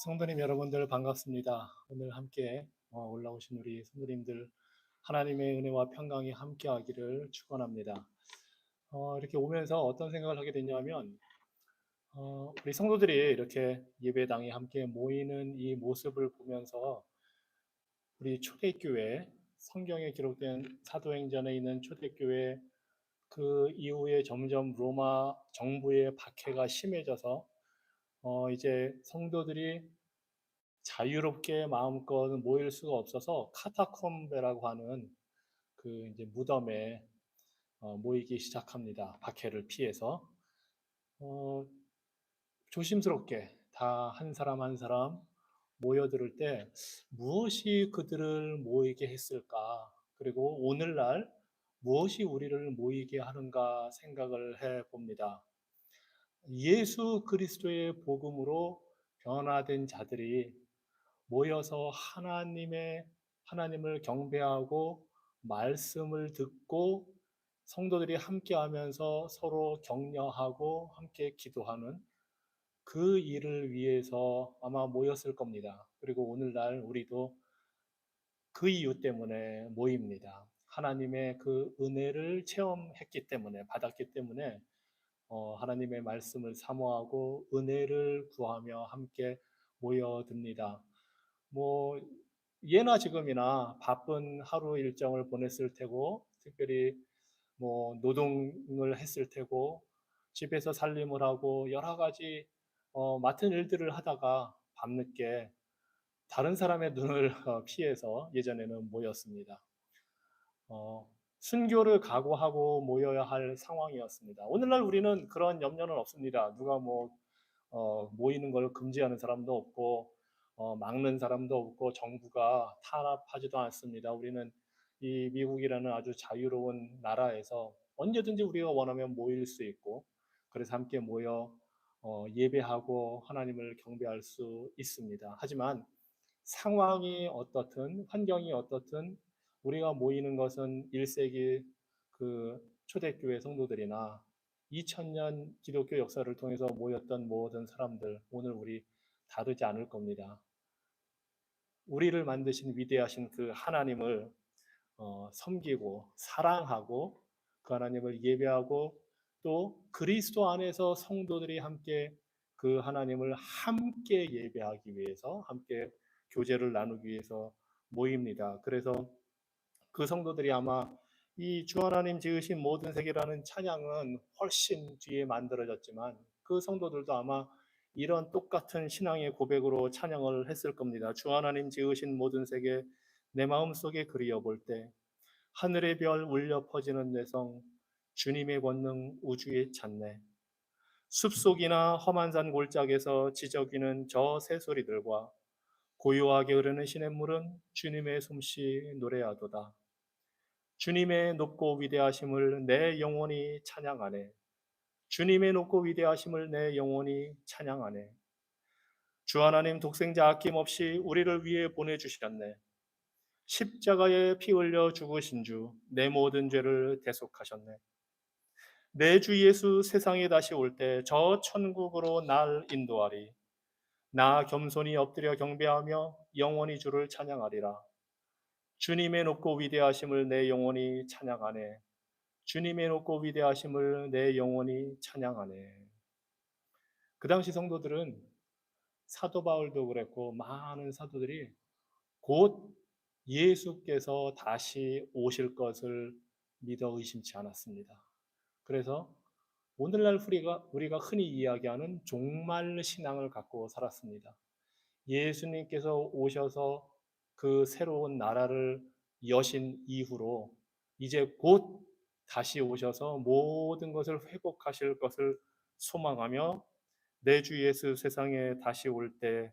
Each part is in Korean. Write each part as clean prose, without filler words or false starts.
성도님 여러분들 반갑습니다. 오늘 함께 올라오신 우리 성도님들 하나님의 은혜와 평강이 함께하기를 축원합니다. 이렇게 오면서 어떤 생각을 하게 됐냐면 우리 성도들이 이렇게 예배당에 함께 모이는 이 모습을 보면서 우리 초대교회 성경에 기록된 사도행전에 있는 초대교회 그 이후에 점점 로마 정부의 박해가 심해져서 이제 성도들이 자유롭게 마음껏 모일 수가 없어서 카타콤베라고 하는 그 이제 무덤에 모이기 시작합니다. 박해를 피해서 어, 조심스럽게 다 한 사람 한 사람 모여들을 때 무엇이 그들을 모이게 했을까? 그리고 오늘날 무엇이 우리를 모이게 하는가 생각을 해 봅니다. 예수 그리스도의 복음으로 변화된 자들이 모여서 하나님을 경배하고 말씀을 듣고 성도들이 함께 하면서 서로 격려하고 함께 기도하는 그 일을 위해서 아마 모였을 겁니다. 그리고 오늘날 우리도 그 이유 때문에 모입니다. 하나님의 그 은혜를 체험했기 때문에, 받았기 때문에 하나님의 말씀을 사모하고 은혜를 구하며 함께 모여듭니다. 뭐 예나 지금이나 바쁜 하루 일정을 보냈을 테고, 특별히 뭐 노동을 했을 테고, 집에서 살림을 하고 여러 가지 맡은 일들을 하다가 밤늦게 다른 사람의 눈을 피해서 예전에는 모였습니다. 어, 순교를 각오하고 모여야 할 상황이었습니다. 오늘날 우리는 그런 염려는 없습니다. 누가 모이는 걸 금지하는 사람도 없고 막는 사람도 없고 정부가 탄압하지도 않습니다. 우리는 이 미국이라는 아주 자유로운 나라에서 언제든지 우리가 원하면 모일 수 있고, 그래서 함께 모여 예배하고 하나님을 경배할 수 있습니다. 하지만 상황이 어떻든 환경이 어떻든 우리가 모이는 것은 1세기 그 초대교회 성도들이나 2000년 기독교 역사를 통해서 모였던 모든 사람들, 오늘 우리 다르지 않을 겁니다. 우리를 만드신 위대하신 그 하나님을 섬기고 사랑하고 그 하나님을 예배하고 또 그리스도 안에서 성도들이 함께 그 하나님을 함께 예배하기 위해서, 함께 교제를 나누기 위해서 모입니다. 그래서 그 성도들이 아마 이 주 하나님 지으신 모든 세계라는 찬양은 훨씬 뒤에 만들어졌지만, 그 성도들도 아마 이런 똑같은 신앙의 고백으로 찬양을 했을 겁니다. 주 하나님 지으신 모든 세계 내 마음속에 그리워 볼 때, 하늘의 별 울려 퍼지는 내성, 주님의 권능 우주에 찾네. 숲속이나 험한 산 골짜기에서 지저귀는 저 새소리들과 고요하게 흐르는 시냇물은 주님의 솜씨 노래하도다. 주님의 높고 위대하심을 내 영혼이 찬양하네. 주님의 높고 위대하심을 내 영혼이 찬양하네. 주 하나님 독생자 아낌없이 우리를 위해 보내주셨네. 십자가에 피 흘려 죽으신 주, 내 모든 죄를 대속하셨네. 내 주 예수 세상에 다시 올 때 저 천국으로 날 인도하리. 나 겸손히 엎드려 경배하며 영원히 주를 찬양하리라. 주님의 높고 위대하심을 내 영혼이 찬양하네. 주님의 높고 위대하심을 내 영혼이 찬양하네. 그 당시 성도들은 사도 바울도 그랬고 많은 사도들이 곧 예수께서 다시 오실 것을 믿어 의심치 않았습니다. 그래서 오늘날 우리가 흔히 이야기하는 종말 신앙을 갖고 살았습니다. 예수님께서 오셔서 그 새로운 나라를 여신 이후로 이제 곧 다시 오셔서 모든 것을 회복하실 것을 소망하며 내 주 예수 세상에 다시 올 때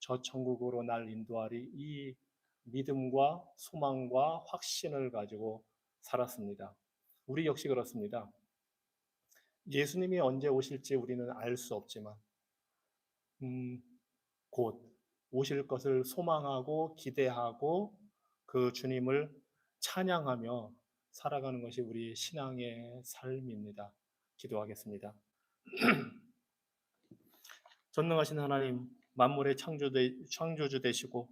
저 천국으로 날 인도하리, 이 믿음과 소망과 확신을 가지고 살았습니다. 우리 역시 그렇습니다. 예수님이 언제 오실지 우리는 알 수 없지만 음, 곧 오실 것을 소망하고 기대하고 그 주님을 찬양하며 살아가는 것이 우리 신앙의 삶입니다. 기도하겠습니다. 전능하신 하나님, 만물의 창조주 되시고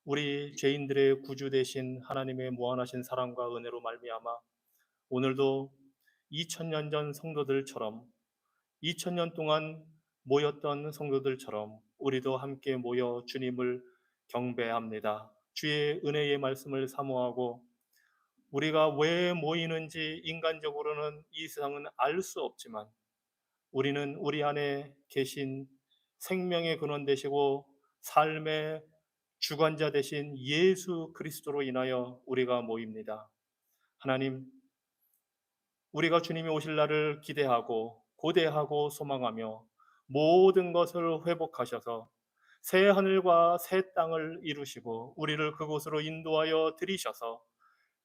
우리 죄인들의 구주 되신 하나님의 무한하신 사랑과 은혜로 말미암아 오늘도 2000년 전 성도들처럼 2000년 동안 모였던 성도들처럼 우리도 함께 모여 주님을 경배합니다. 주의 은혜의 말씀을 사모하고 우리가 왜 모이는지 인간적으로는 이 세상은 알 수 없지만 우리는 우리 안에 계신 생명의 근원 되시고 삶의 주관자 되신 예수 그리스도로 인하여 우리가 모입니다. 하나님, 우리가 주님이 오실 날을 기대하고 고대하고 소망하며 모든 것을 회복하셔서 새 하늘과 새 땅을 이루시고 우리를 그곳으로 인도하여 들이셔서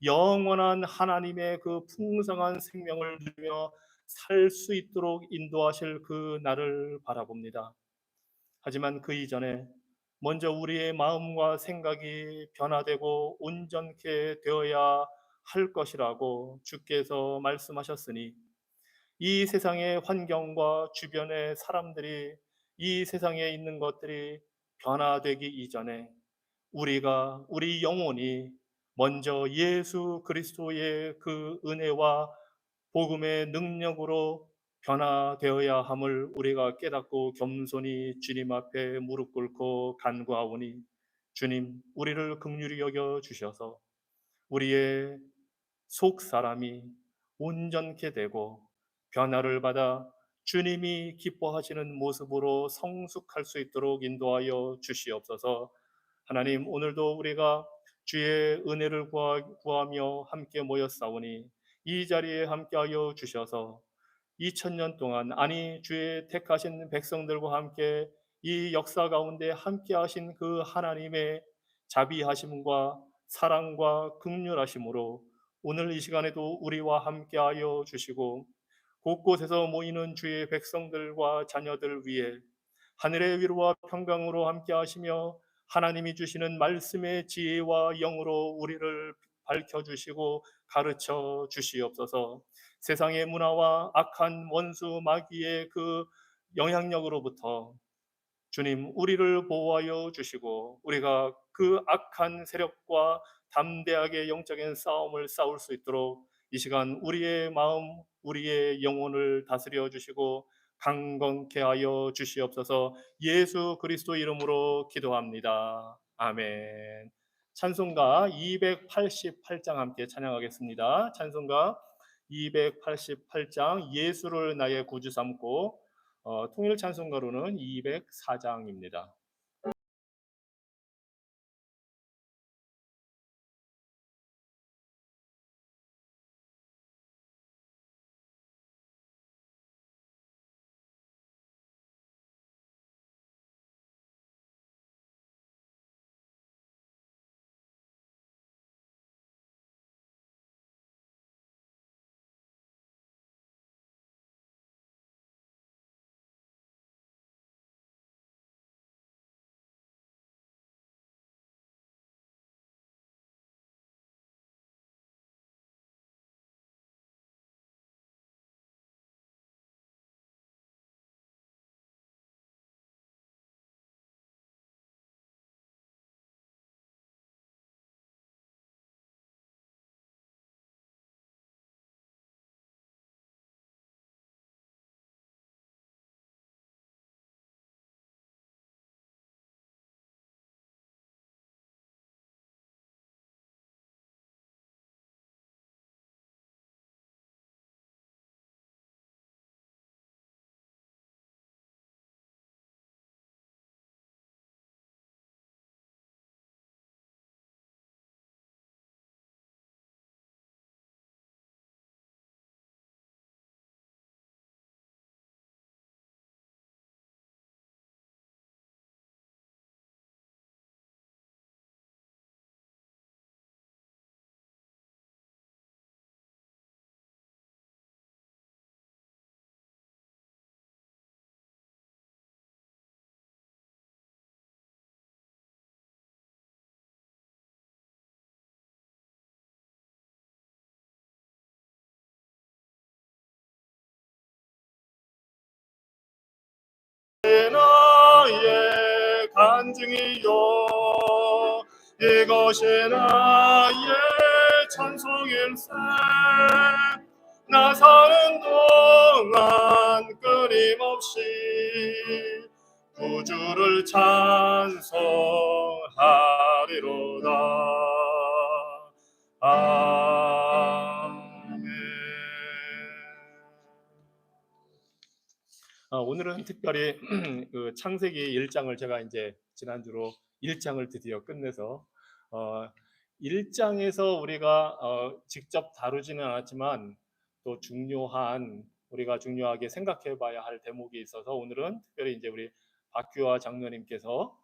영원한 하나님의 그 풍성한 생명을 누리며 살 수 있도록 인도하실 그 날을 바라봅니다. 하지만 그 이전에 먼저 우리의 마음과 생각이 변화되고 온전케 되어야 할 것이라고 주께서 말씀하셨으니 이 세상의 환경과 주변의 사람들이 이 세상에 있는 것들이 변화되기 이전에 우리 영혼이 먼저 예수 그리스도의 그 은혜와 복음의 능력으로 변화되어야 함을 우리가 깨닫고 겸손히 주님 앞에 무릎 꿇고 간구하오니 주님 우리를 긍휼히 여겨 주셔서 우리의 속 사람이 온전케 되고 변화를 받아 주님이 기뻐하시는 모습으로 성숙할 수 있도록 인도하여 주시옵소서. 하나님 오늘도 우리가 주의 은혜를 구하며 함께 모였사오니 이 자리에 함께하여 주셔서 2000년 동안 아니 주의 택하신 백성들과 함께 이 역사 가운데 함께하신 그 하나님의 자비하심과 사랑과 긍휼하심으로 오늘 이 시간에도 우리와 함께하여 주시고 곳곳에서 모이는 주의 백성들과 자녀들 위해 하늘의 위로와 평강으로 함께하시며 하나님이 주시는 말씀의 지혜와 영으로 우리를 밝혀주시고 가르쳐 주시옵소서. 세상의 문화와 악한 원수 마귀의 그 영향력으로부터 주님 우리를 보호하여 주시고 우리가 그 악한 세력과 담대하게 영적인 싸움을 싸울 수 있도록 이 시간 우리의 마음 우리의 영혼을 다스려 주시고 강건케 하여 주시옵소서. 예수 그리스도 이름으로 기도합니다. 아멘. 찬송가 288장 함께 찬양하겠습니다. 찬송가 288장 예수를 나의 구주 삼고 통일 찬송가로는 204장입니다. 나의 찬송이요 이것이 나의 찬송일세 나 사는 동안 끊임없이 구주를 찬송하리로다. 아멘. 오늘은 특별히 그 창세기 1장을 제가 이제 지난주로 1장을 드디어 끝내서 1장에서 우리가 직접 다루지는 않았지만 또 우리가 중요하게 생각해 봐야 할 대목이 있어서 오늘은 특별히 이제 우리 박규화 장로님께서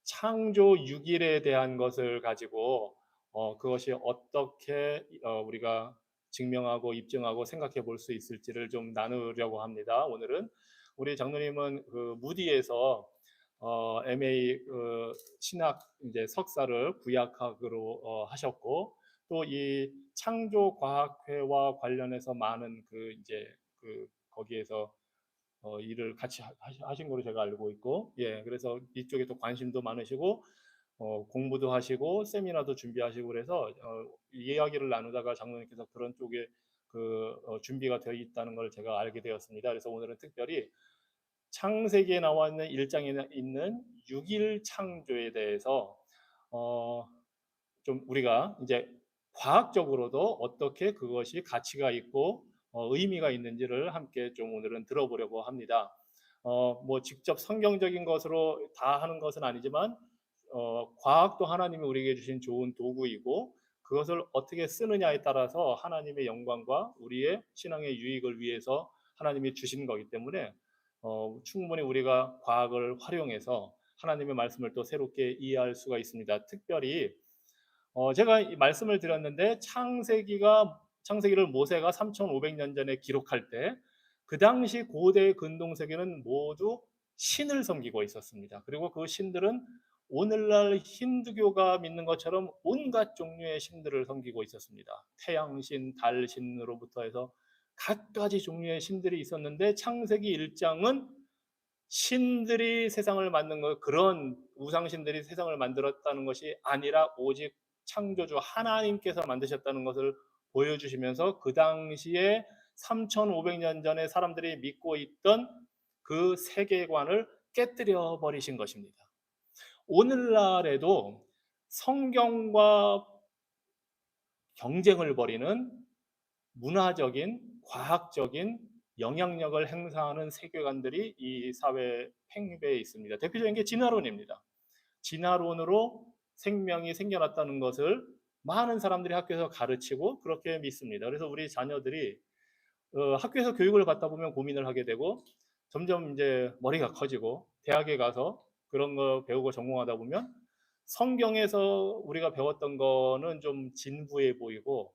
창조 6일에 대한 것을 가지고 그것이 어떻게 우리가 증명하고 입증하고 생각해 볼 수 있을지를 좀 나누려고 합니다. 오늘은 우리 장로님은 그 무디에서 MA 신학 이제 석사를 구약학으로 하셨고 또 이 창조과학회와 관련해서 많은 그 이제 그 거기에서 일을 같이 하신 걸로 제가 알고 있고, 예, 그래서 이쪽에 또 관심도 많으시고, 공부도 하시고, 세미나도 준비하시고, 그래서 이 이야기를 나누다가 장로님께서 그런 쪽에 준비가 되어 있다는 걸 제가 알게 되었습니다. 그래서 오늘은 특별히 창세기에 나와 있는 1장에 있는 6일 창조에 대해서 좀 우리가 이제 과학적으로도 어떻게 그것이 가치가 있고 의미가 있는지를 함께 좀 오늘은 들어보려고 합니다. 뭐 직접 성경적인 것으로 다 하는 것은 아니지만 과학도 하나님이 우리에게 주신 좋은 도구이고 그것을 어떻게 쓰느냐에 따라서 하나님의 영광과 우리의 신앙의 유익을 위해서 하나님이 주신 거기 때문에 충분히 우리가 과학을 활용해서 하나님의 말씀을 또 새롭게 이해할 수가 있습니다. 특별히 제가 이 말씀을 드렸는데 창세기를 모세가 3,500년 전에 기록할 때 그 당시 고대 근동 세계는 모두 신을 섬기고 있었습니다. 그리고 그 신들은 오늘날 힌두교가 믿는 것처럼 온갖 종류의 신들을 섬기고 있었습니다. 태양신, 달신으로부터 해서 갖가지 종류의 신들이 있었는데 창세기 1장은 신들이 세상을 만든 것, 그런 우상신들이 세상을 만들었다는 것이 아니라 오직 창조주 하나님께서 만드셨다는 것을 보여주시면서 그 당시에 3,500년 전에 사람들이 믿고 있던 그 세계관을 깨뜨려 버리신 것입니다. 오늘날에도 성경과 경쟁을 벌이는 문화적인, 과학적인 영향력을 행사하는 세계관들이 이 사회 팽배에 있습니다. 대표적인 게 진화론입니다. 진화론으로 생명이 생겨났다는 것을 많은 사람들이 학교에서 가르치고 그렇게 믿습니다. 그래서 우리 자녀들이 학교에서 교육을 받다 보면 고민을 하게 되고 점점 이제 머리가 커지고 대학에 가서 그런 거 배우고 전공하다 보면 성경에서 우리가 배웠던 거는 좀 진부해 보이고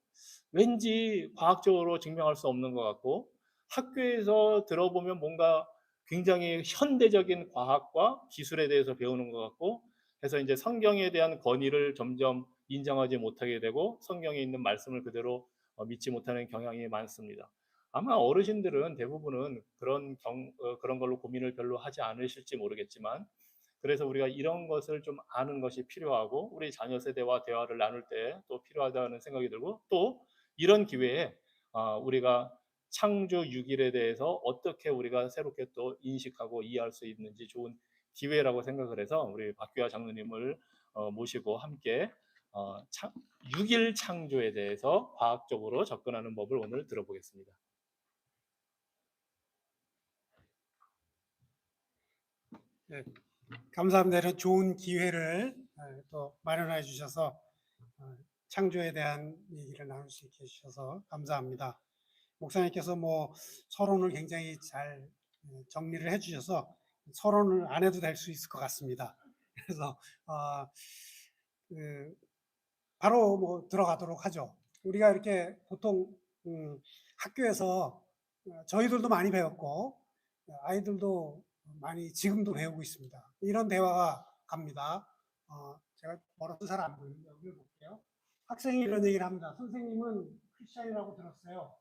왠지 과학적으로 증명할 수 없는 것 같고 학교에서 들어보면 뭔가 굉장히 현대적인 과학과 기술에 대해서 배우는 것 같고 해서 이제 성경에 대한 권위를 점점 인정하지 못하게 되고 성경에 있는 말씀을 그대로 믿지 못하는 경향이 많습니다. 아마 어르신들은 대부분은 그런 걸로 고민을 별로 하지 않으실지 모르겠지만 그래서 우리가 이런 것을 좀 아는 것이 필요하고 우리 자녀 세대와 대화를 나눌 때 또 필요하다는 생각이 들고 또 이런 기회에 우리가 창조 6일에 대해서 어떻게 우리가 새롭게 또 인식하고 이해할 수 있는지 좋은 기회라고 생각을 해서 우리 박규하 장로님을 모시고 함께 6일 창조에 대해서 과학적으로 접근하는 법을 오늘 들어보겠습니다. 네, 감사합니다. 이런 좋은 기회를 또 마련해 주셔서 창조에 대한 얘기를 나눌 수 있게 해주셔서 감사합니다. 목사님께서 뭐 서론을 굉장히 잘 정리를 해주셔서 서론을 안 해도 될 수 있을 것 같습니다. 그래서 바로 뭐 들어가도록 하죠. 우리가 이렇게 보통 학교에서 저희들도 많이 배웠고 아이들도 많이 지금도 배우고 있습니다. 이런 대화가 갑니다. 제가 멀어서 잘 안 보이는데 여기 볼게요. 학생이 이런 얘기를 합니다. 선생님은 크리스찬이라고 들었어요.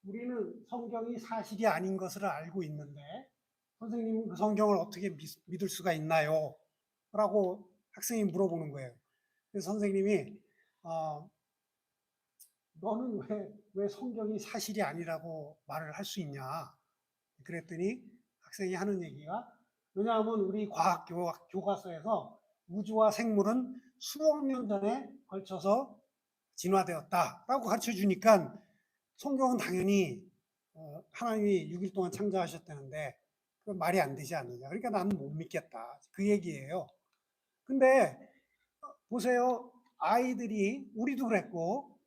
우리는 성경이 사실이 아닌 것을 알고 있는데 선생님 그 성경을 어떻게 믿을 수가 있나요? 라고 학생이 물어보는 거예요. 그래서 선생님이 너는 왜 성경이 사실이 아니라고 말을 할 수 있냐? 그랬더니 학생이 하는 얘기가, 왜냐하면 우리 과학 교과서에서 우주와 생물은 수억 년 전에 걸쳐서 진화되었다라고 가르쳐 주니까 성경은 당연히 하나님이 6일 동안 창조하셨다는데 그 말이 안 되지 않느냐. 그러니까 나는 못 믿겠다. 그 얘기예요. 근데 보세요. 아이들이, 우리도 그랬고,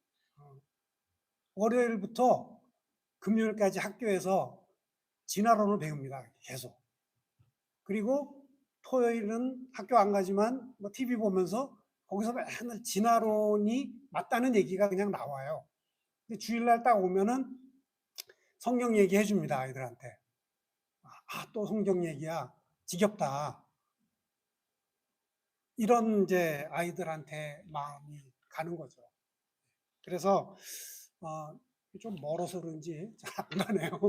월요일부터 금요일까지 학교에서 진화론을 배웁니다. 계속. 그리고 토요일은 학교 안 가지만 뭐 TV 보면서 거기서 맨날 진화론이 맞다는 얘기가 그냥 나와요. 근데 주일날 딱 오면은 성경 얘기해 줍니다, 아이들한테. 또 성경 얘기야. 지겹다. 이런 이제 아이들한테 마음이 가는 거죠. 그래서 좀 멀어서 그런지 잘 안 가네요.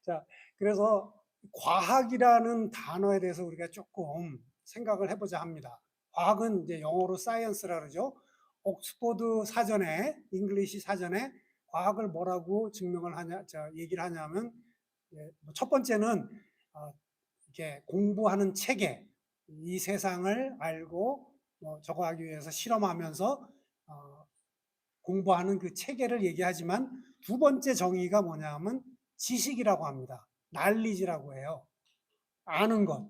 자, 그래서 과학이라는 단어에 대해서 우리가 조금 생각을 해보자 합니다. 과학은 이제 영어로 사이언스라 그러죠. 옥스퍼드 사전에, 잉글리시 사전에 과학을 뭐라고 증명을 하냐, 얘기를 하냐면, 첫 번째는 이렇게 공부하는 체계, 이 세상을 알고 적어하기 위해서 실험하면서 공부하는 그 체계를 얘기하지만, 두 번째 정의가 뭐냐 하면 지식이라고 합니다. 날리지라고 해요. 아는 것.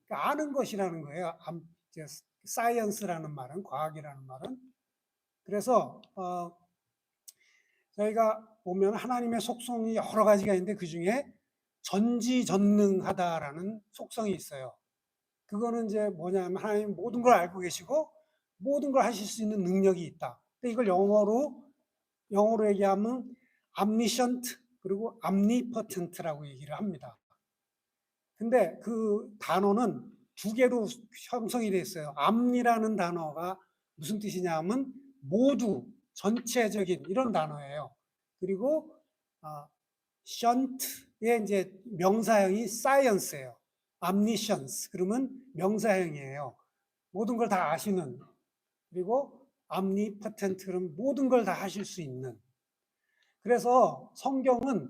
그러니까 아는 것이라는 거예요. 사이언스라는 말은, 과학이라는 말은. 그래서 저희가 보면 하나님의 속성이 여러 가지가 있는데 그 중에 전지전능하다라는 속성이 있어요. 그거는 이제 뭐냐면 하나님 모든 걸 알고 계시고 모든 걸 하실 수 있는 능력이 있다. 근데 이걸 영어로 얘기하면 omniscient 그리고 omnipotent라고 얘기를 합니다. 근데 그 단어는 두 개로 형성이 되어 있어요. omni라는 단어가 무슨 뜻이냐 하면 모두, 전체적인 이런 단어예요. 그리고 shant의 이제 명사형이 science예요. omniscience 그러면 명사형이에요. 모든 걸 다 아시는. 그리고 omnipotent 그러면 모든 걸 다 하실 수 있는. 그래서 성경은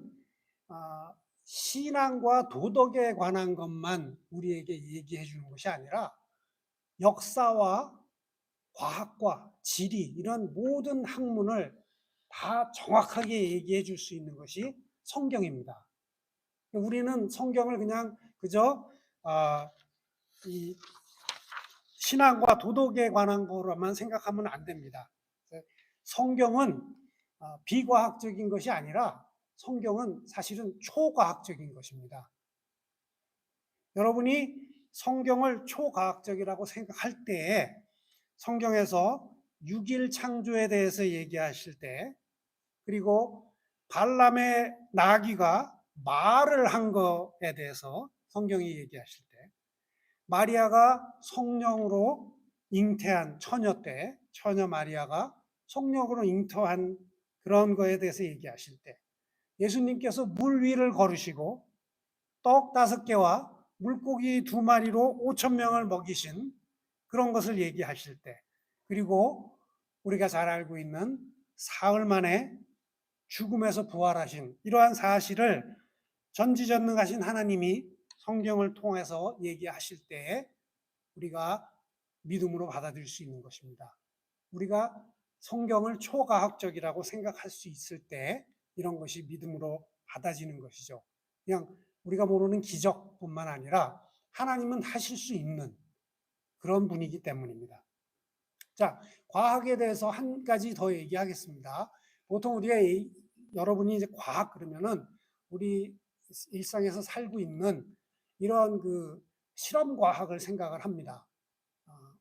신앙과 도덕에 관한 것만 우리에게 얘기해 주는 것이 아니라 역사와 과학과 지리 이런 모든 학문을 다 정확하게 얘기해 줄 수 있는 것이 성경입니다. 우리는 성경을 그냥 그저 이 신앙과 도덕에 관한 거로만 생각하면 안 됩니다. 성경은 비과학적인 것이 아니라 성경은 사실은 초과학적인 것입니다. 여러분이 성경을 초과학적이라고 생각할 때에 성경에서 6일 창조에 대해서 얘기하실 때, 그리고 발람의 나귀가 말을 한 것에 대해서 성경이 얘기하실 때, 마리아가 성령으로 잉태한 처녀 때, 처녀 마리아가 성령으로 잉태한 그런 거에 대해서 얘기하실 때, 예수님께서 물 위를 걸으시고 떡 5개와 물고기 2마리로 5천 명을 먹이신 그런 것을 얘기하실 때, 그리고 우리가 잘 알고 있는 사흘 만에 죽음에서 부활하신 이러한 사실을 전지전능하신 하나님이 성경을 통해서 얘기하실 때에 우리가 믿음으로 받아들일 수 있는 것입니다. 우리가 성경을 초과학적이라고 생각할 수 있을 때 이런 것이 믿음으로 받아지는 것이죠. 그냥 우리가 모르는 기적뿐만 아니라 하나님은 하실 수 있는 그런 분이기 때문입니다. 자, 과학에 대해서 한 가지 더 얘기하겠습니다. 보통 우리가 여러분이 이제 과학 그러면은 우리 일상에서 살고 있는 이런 그 실험 과학을 생각을 합니다.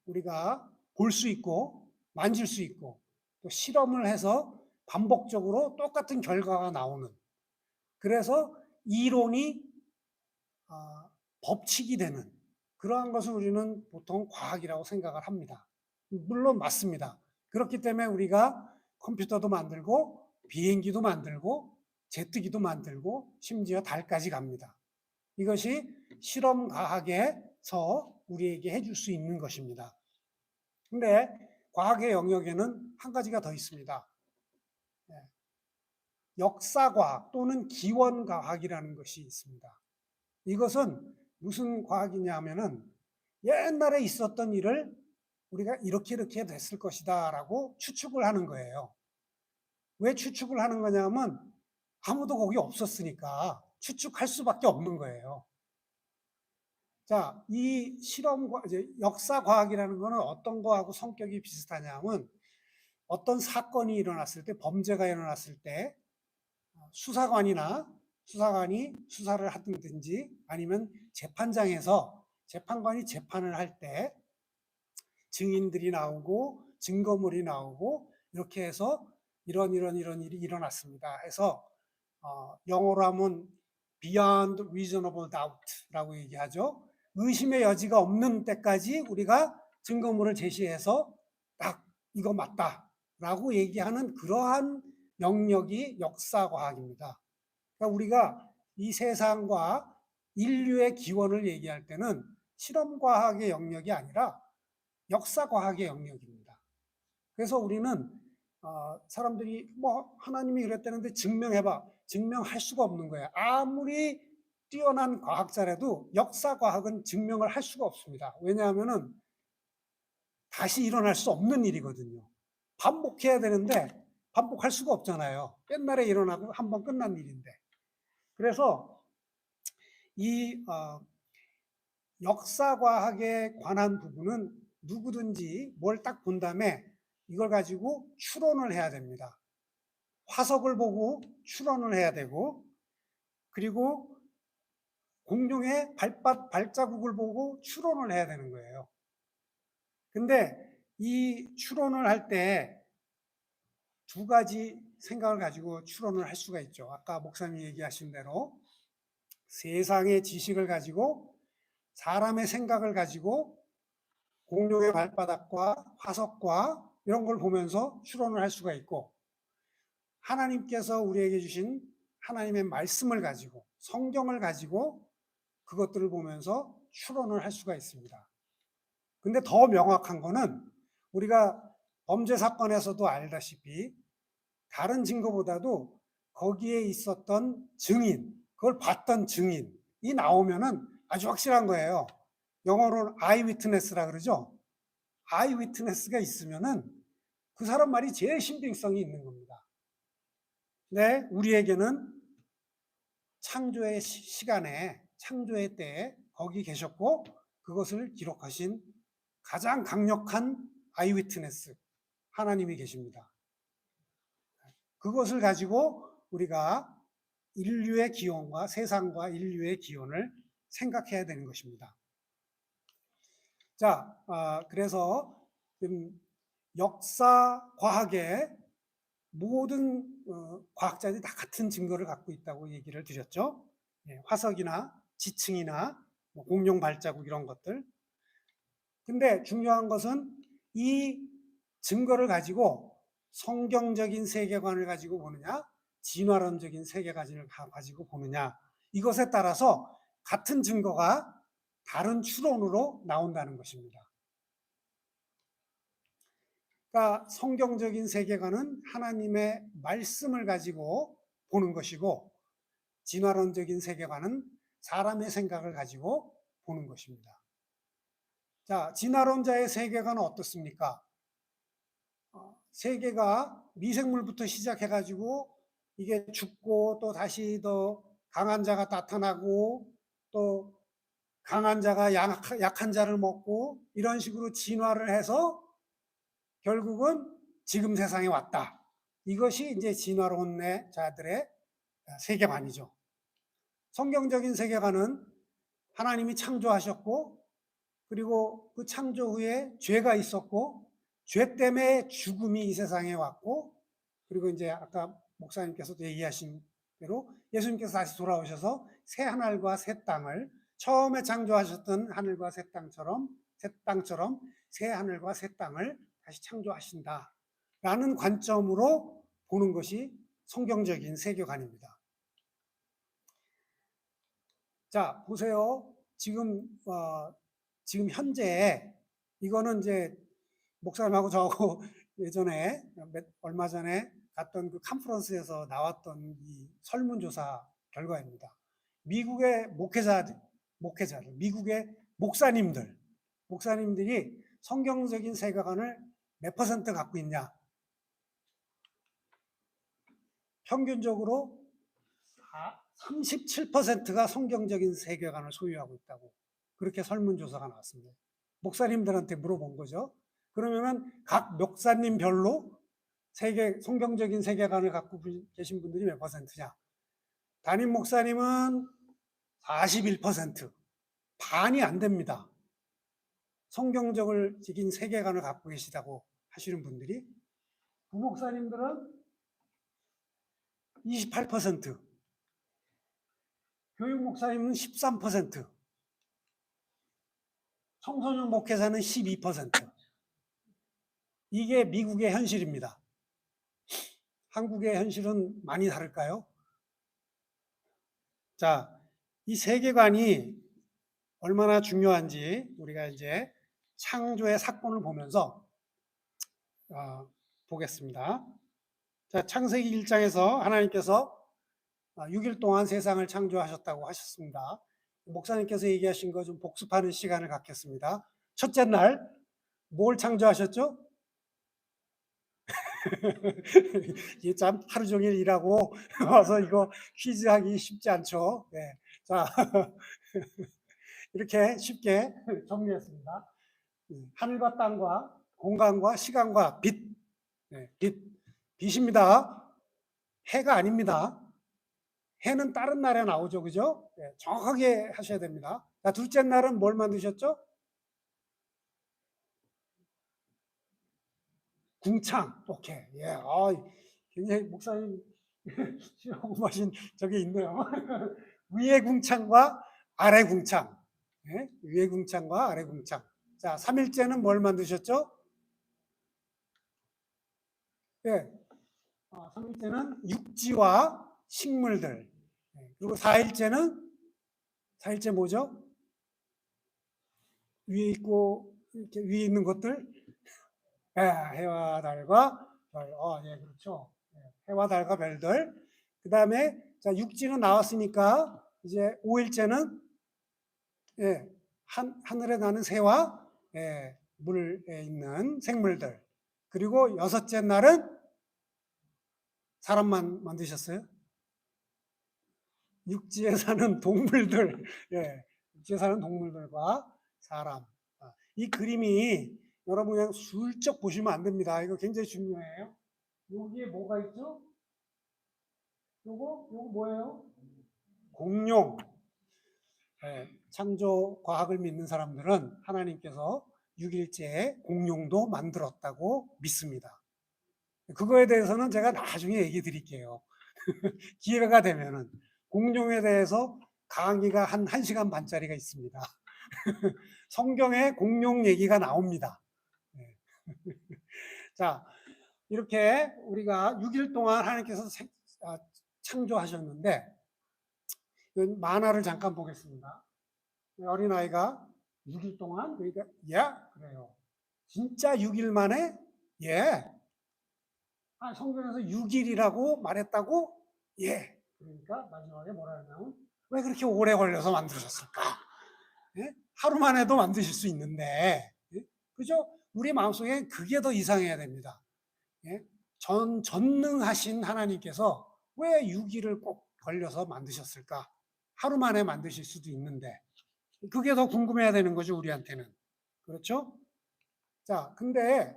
우리가 볼 수 있고 만질 수 있고 또 실험을 해서 반복적으로 똑같은 결과가 나오는, 그래서 이론이 법칙이 되는 그러한 것을 우리는 보통 과학이라고 생각을 합니다. 물론 맞습니다. 그렇기 때문에 우리가 컴퓨터도 만들고 비행기도 만들고 제트기도 만들고 심지어 달까지 갑니다. 이것이 실험 과학에서 우리에게 해줄 수 있는 것입니다. 근데 과학의 영역에는 한 가지가 더 있습니다. 예, 역사과학 또는 기원과학이라는 것이 있습니다. 이것은 무슨 과학이냐 하면은 옛날에 있었던 일을 우리가 이렇게 됐을 것이다 라고 추측을 하는 거예요. 왜 추측을 하는 거냐면 아무도 거기 없었으니까 추측할 수밖에 없는 거예요. 자, 이 이제 역사과학이라는 거는 어떤 거하고 성격이 비슷하냐면 어떤 사건이 일어났을 때, 범죄가 일어났을 때 수사관이 수사를 하든지 아니면 재판관이 재판을 할 때 증인들이 나오고 증거물이 나오고 이렇게 해서 이런 일이 일어났습니다 해서 영어로 하면 beyond reasonable doubt라고 얘기하죠. 의심의 여지가 없는 때까지 우리가 증거물을 제시해서 딱 이거 맞다라고 얘기하는 그러한 영역이 역사과학입니다. 그러니까 우리가 이 세상과 인류의 기원을 얘기할 때는 실험과학의 영역이 아니라 역사과학의 영역입니다. 그래서 우리는 사람들이 뭐 하나님이 그랬다는데 증명해봐. 증명할 수가 없는 거예요. 아무리 뛰어난 과학자라도 역사과학은 증명을 할 수가 없습니다. 왜냐하면 다시 일어날 수 없는 일이거든요. 반복해야 되는데 반복할 수가 없잖아요. 옛날에 일어나고 한번 끝난 일인데. 그래서 이 역사과학에 관한 부분은 누구든지 뭘 딱 본 다음에 이걸 가지고 추론을 해야 됩니다. 화석을 보고 추론을 해야 되고, 그리고 공룡의 발자국을 보고 추론을 해야 되는 거예요. 근데 이 추론을 할 때 두 가지 생각을 가지고 추론을 할 수가 있죠. 아까 목사님이 얘기하신 대로 세상의 지식을 가지고 사람의 생각을 가지고 공룡의 발바닥과 화석과 이런 걸 보면서 추론을 할 수가 있고, 하나님께서 우리에게 주신 하나님의 말씀을 가지고 성경을 가지고 그것들을 보면서 추론을 할 수가 있습니다. 근데 더 명확한 거는 우리가 범죄 사건에서도 알다시피 다른 증거보다도 거기에 있었던 증인, 그걸 봤던 증인이 나오면은 아주 확실한 거예요. 영어로는 아이위트네스라 그러죠. 아이위트네스가 있으면은 그 사람 말이 제일 신빙성이 있는 겁니다. 네, 우리에게는 창조의 시간에, 창조의 때에 거기 계셨고 그것을 기록하신 가장 강력한 아이위트네스 하나님이 계십니다. 그것을 가지고 우리가 인류의 기원과 세상과 인류의 기원을 생각해야 되는 것입니다. 자, 그래서 역사 과학의 모든 과학자들이 다 같은 증거를 갖고 있다고 얘기를 드렸죠. 화석이나 지층이나 뭐 공룡 발자국 이런 것들. 근데 중요한 것은 이 증거를 가지고 성경적인 세계관을 가지고 보느냐, 진화론적인 세계관을 가지고 보느냐, 이것에 따라서 같은 증거가 다른 추론으로 나온다는 것입니다. 그러니까 성경적인 세계관은 하나님의 말씀을 가지고 보는 것이고, 진화론적인 세계관은 사람의 생각을 가지고 보는 것입니다. 자, 진화론자의 세계관은 어떻습니까? 세계가 미생물부터 시작해가지고 이게 죽고 또 다시 더 강한 자가 나타나고 또 강한 자가 약한 자를 먹고 이런 식으로 진화를 해서 결국은 지금 세상에 왔다. 이것이 이제 진화론자들의 세계관이죠. 성경적인 세계관은 하나님이 창조하셨고 그리고 그 창조 후에 죄가 있었고 죄 때문에 죽음이 이 세상에 왔고, 그리고 이제 아까 목사님께서도 얘기하신 대로 예수님께서 다시 돌아오셔서 새 하늘과 새 땅을 처음에 창조하셨던 하늘과 새 땅처럼 새 하늘과 새 땅을 다시 창조하신다라는 관점으로 보는 것이 성경적인 세계관입니다. 자, 보세요. 지금 현재 이거는 이제 목사님하고 저하고 예전에 얼마 전에 갔던 그 컨퍼런스에서 나왔던 이 설문조사 결과입니다. 미국의 목회자들, 미국의 목사님들이 성경적인 세계관을 몇 퍼센트 갖고 있냐? 평균적으로 37%가 성경적인 세계관을 소유하고 있다고, 그렇게 설문조사가 나왔습니다. 목사님들한테 물어본 거죠. 그러면은 각 목사님별로 성경적인 세계관을 갖고 계신 분들이 몇 퍼센트냐? 담임 목사님은 41%, 반이 안 됩니다. 성경적인 세계관을 갖고 계시다고 하시는 분들이. 부목사님들은 28%, 교육 목사님은 13%, 청소년 목회자는 12%. 이게 미국의 현실입니다. 한국의 현실은 많이 다를까요? 자, 이 세계관이 얼마나 중요한지 우리가 이제 창조의 사건을 보면서 보겠습니다. 자, 창세기 1장에서 하나님께서 6일 동안 세상을 창조하셨다고 하셨습니다. 목사님께서 얘기하신 거 좀 복습하는 시간을 갖겠습니다. 첫째 날 뭘 창조하셨죠? 이게 참 하루 종일 일하고 와서 이거 퀴즈 하기 쉽지 않죠. 네. 자, 이렇게 쉽게 정리했습니다. 하늘과 땅과 공간과 시간과 빛. 네, 빛입니다. 해가 아닙니다. 해는 다른 날에 나오죠. 그죠? 네, 정확하게 하셔야 됩니다. 자, 둘째 날은 뭘 만드셨죠? 궁창. 오케이. 예. 굉장히 목사님 공부하신 적이 있네요. 위에 궁창과 아래 궁창. 네? 위에 궁창과 아래 궁창. 자, 3일째는 뭘 만드셨죠? 예. 3일째는 육지와 식물들. 그리고 4일째 뭐죠? 위에 있고, 이렇게 위에 있는 것들. 예, 해와 달과 별. 예, 그렇죠. 해와 달과 별들. 그 다음에, 자, 육지는 나왔으니까, 이제 5일째는, 예, 하늘에 나는 새와, 예, 물에 있는 생물들. 그리고 여섯째 날은 사람만 만드셨어요? 육지에 사는 동물들, 예, 육지에 사는 동물들과 사람. 이 그림이 여러분 그냥 슬쩍 보시면 안 됩니다. 이거 굉장히 중요해요. 여기에 뭐가 있죠? 요거 뭐예요? 공룡. 예, 창조 과학을 믿는 사람들은 하나님께서 6일째에 공룡도 만들었다고 믿습니다. 그거에 대해서는 제가 나중에 얘기 드릴게요. 기회가 되면은. 공룡에 대해서 강의가 한 1시간 반짜리가 있습니다. 성경에 공룡 얘기가 나옵니다. 네. 자, 이렇게 우리가 6일 동안 하나님께서 창조하셨는데, 만화를 잠깐 보겠습니다. 어린아이가 6일 동안, 그러니까, 그래요. 진짜 6일 만에, 성경에서 6일이라고 말했다고? 그러니까 마지막에 뭐라 하냐면, 왜 그렇게 오래 걸려서 만드셨을까? 하루 만에도 만드실 수 있는데, 그죠? 우리 마음속에 그게 더 이상해야 됩니다. 전능하신 하나님께서 왜 6일을 꼭 걸려서 만드셨을까? 하루 만에 만드실 수도 있는데, 그게 더 궁금해야 되는 거죠, 우리한테는. 그렇죠? 자, 근데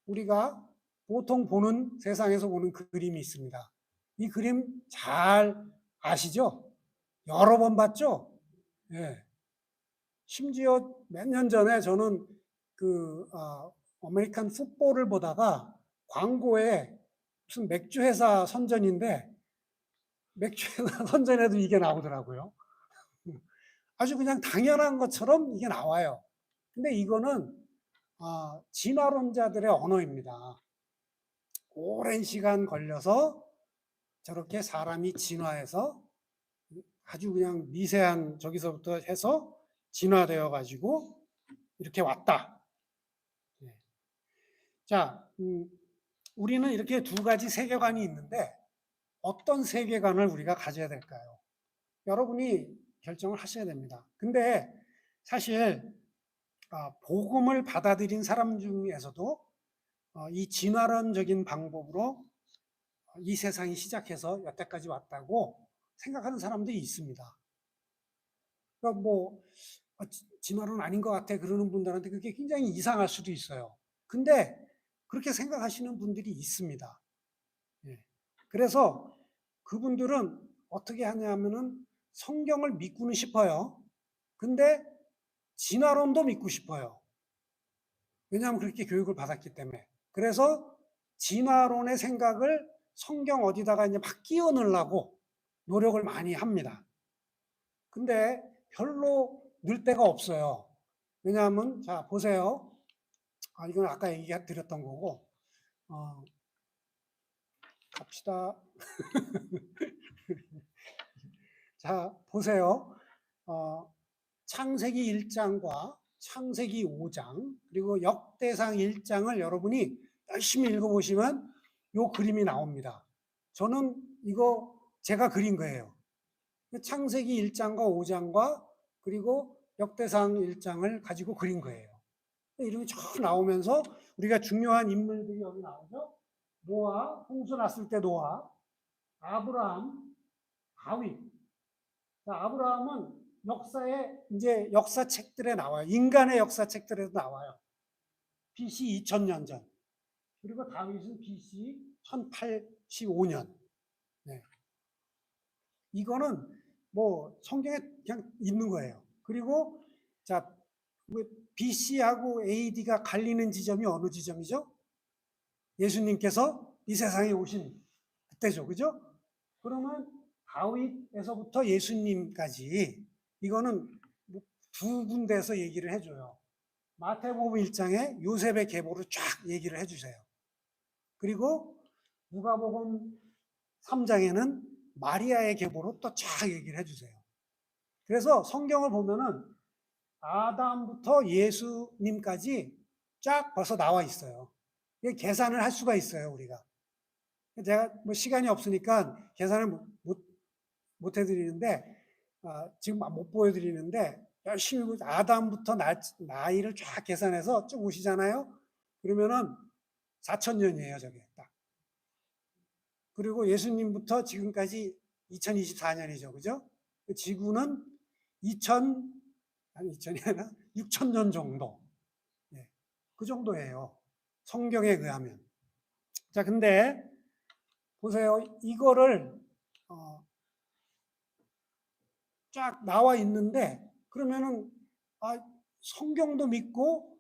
우리가 보통 세상에서 보는 그 그림이 있습니다. 이 그림 잘 아시죠? 여러 번 봤죠? 예. 심지어 몇 년 전에 저는 아메리칸 풋볼을 보다가 광고에 무슨 맥주 회사 선전인데 맥주 회사 선전에도 이게 나오더라고요. 아주 그냥 당연한 것처럼 이게 나와요. 근데 이거는 진화론자들의 언어입니다. 오랜 시간 걸려서 저렇게 사람이 진화해서 아주 그냥 미세한 저기서부터 해서 진화되어 가지고 이렇게 왔다. 예. 자, 우리는 이렇게 두 가지 세계관이 있는데 어떤 세계관을 우리가 가져야 될까요? 여러분이 결정을 하셔야 됩니다. 근데 사실 복음을 받아들인 사람 중에서도 이 진화론적인 방법으로 이 세상이 시작해서 여태까지 왔다고 생각하는 사람들이 있습니다. 그러니까 뭐 진화론 아닌 것 같아 그러는 분들한테 그게 굉장히 이상할 수도 있어요. 근데 그렇게 생각하시는 분들이 있습니다. 예. 그래서 그분들은 어떻게 하냐면은 성경을 믿고는 싶어요. 근데 진화론도 믿고 싶어요. 왜냐하면 그렇게 교육을 받았기 때문에. 그래서 진화론의 생각을 성경 어디다가 이제 막 끼워 넣으려고 노력을 많이 합니다. 근데 별로 늘 데가 없어요. 왜냐하면, 자, 보세요. 이건 아까 얘기 드렸던 거고, 갑시다. 자, 보세요. 창세기 1장과 창세기 5장, 그리고 역대상 1장을 여러분이 열심히 읽어보시면 요 그림이 나옵니다. 저는 이거 제가 그린 거예요. 창세기 1장과 5장과 그리고 역대상 1장을 가지고 그린 거예요. 이름이 쭉 나오면서 우리가 중요한 인물들이 여기 나오죠. 노아, 홍수 났을 때 노아, 아브라함, 다윗. 자, 아브라함은 역사에 이제 역사책들에 나와요. 인간의 역사책들에도 나와요. BC 2000년 전. 그리고 다윗은 BC 1085년. 네. 이거는 뭐 성경에 그냥 있는 거예요. 그리고 자, BC하고 AD가 갈리는 지점이 어느 지점이죠? 예수님께서 이 세상에 오신 그때죠. 그죠? 그러면 다윗에서부터 예수님까지 이거는 두 군데에서 얘기를 해줘요. 마태복음 1장에 요셉의 계보를 쫙 얘기를 해주세요. 그리고 누가복음 3장에는 마리아의 계보로 또 쫙 얘기를 해주세요. 그래서 성경을 보면은 아담부터 예수님까지 쫙 벌써 나와 있어요. 계산을 할 수가 있어요, 우리가. 제가 뭐 시간이 없으니까 계산을 못 해드리는데, 지금 못 보여드리는데, 열심히 아담부터 나이를 쫙 계산해서 쭉 오시잖아요? 그러면은 4,000년이에요, 저게 딱. 그리고 예수님부터 지금까지 2024년이죠, 그죠? 지구는 2000이 아니라 6,000년 정도. 예, 그 정도예요. 성경에 의하면. 자, 근데 보세요. 이거를 쫙 나와 있는데 그러면은 성경도 믿고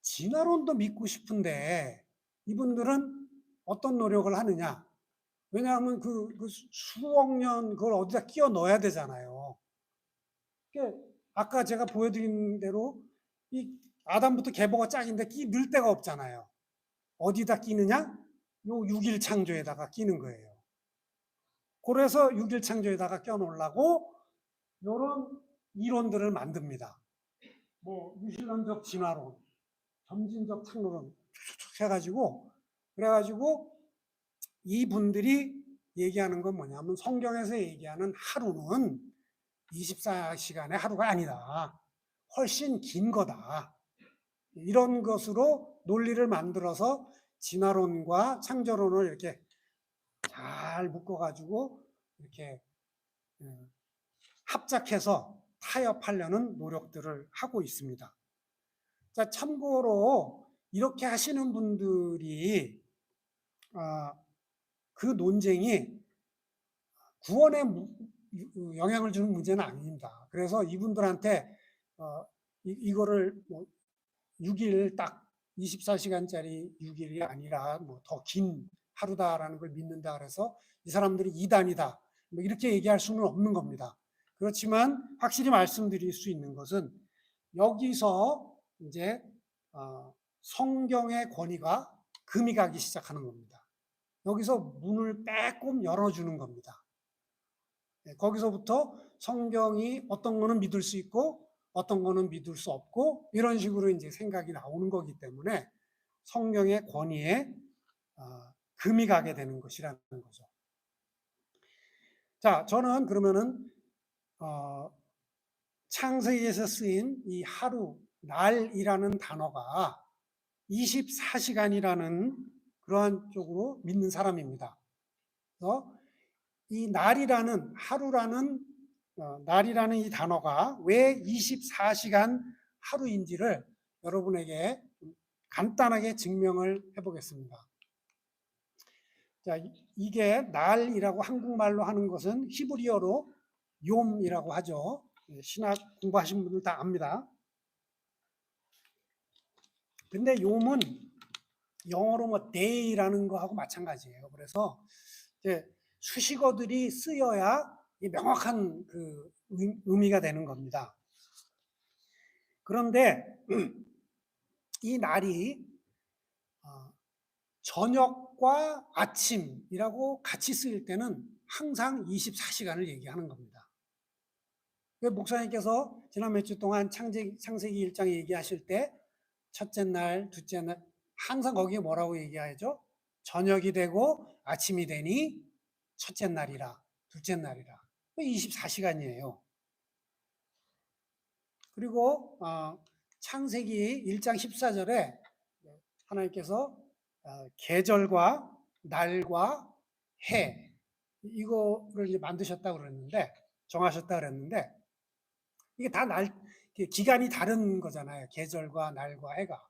진화론도 믿고 싶은데 이분들은 어떤 노력을 하느냐? 왜냐하면 그 수억 년 그걸 어디다 끼워 넣어야 되잖아요. 아까 제가 보여드린 대로 이 아담부터 계보가 짝인데 넣을 데가 없잖아요. 어디다 끼느냐? 요 6일 창조에다가 끼는 거예요. 그래서 6일 창조에다가 껴놓으려고 이런 이론들을 만듭니다. 뭐 유실론적 진화론, 점진적 창조론 해가지고 그래가지고 이분들이 얘기하는 건 뭐냐면 성경에서 얘기하는 하루는 24시간의 하루가 아니다. 훨씬 긴 거다. 이런 것으로 논리를 만들어서 진화론과 창조론을 이렇게 잘 묶어가지고 이렇게 합작해서 타협하려는 노력들을 하고 있습니다. 자, 참고로 이렇게 하시는 분들이 그 논쟁이 구원에 영향을 주는 문제는 아닙니다. 그래서 이분들한테 이거를 뭐 6일 딱 24시간짜리 6일이 아니라 뭐 더 긴 하루다라는 걸 믿는다 그래서 이 사람들이 이단이다 뭐 이렇게 얘기할 수는 없는 겁니다. 그렇지만 확실히 말씀드릴 수 있는 것은 여기서 이제 성경의 권위가 금이 가기 시작하는 겁니다. 여기서 문을 빼꼼 열어주는 겁니다. 거기서부터 성경이 어떤 거는 믿을 수 있고 어떤 거는 믿을 수 없고 이런 식으로 이제 생각이 나오는 거기 때문에 성경의 권위에 금이 가게 되는 것이라는 거죠. 자, 저는 그러면은 창세기에서 쓰인 이 하루, 날이라는 단어가 24시간이라는 그러한 쪽으로 믿는 사람입니다. 그래서 이 날이라는 하루라는 날이라는 이 단어가 왜 24시간 하루인지를 여러분에게 간단하게 증명을 해보겠습니다. 자, 이게 날이라고 한국말로 하는 것은 히브리어로 욤이라고 하죠. 신학 공부하신 분들 다 압니다. 근데 욤은 영어로 뭐 day라는 거하고 마찬가지예요. 그래서 이제 수식어들이 쓰여야 명확한 그 의미가 되는 겁니다. 그런데 이 날이 저녁과 아침이라고 같이 쓰일 때는 항상 24시간을 얘기하는 겁니다. 목사님께서 지난 몇 주 동안 창세기 1장 얘기하실 때 첫째 날, 둘째 날 항상 거기에 뭐라고 얘기하죠? 저녁이 되고 아침이 되니 첫째 날이라, 둘째 날이라. 24시간이에요. 그리고 창세기 1장 14절에 하나님께서 계절과 날과 해 이거를 이제 만드셨다고 그랬는데 정하셨다고 그랬는데 이게 다 기간이 다른 거잖아요. 계절과 날과 해가.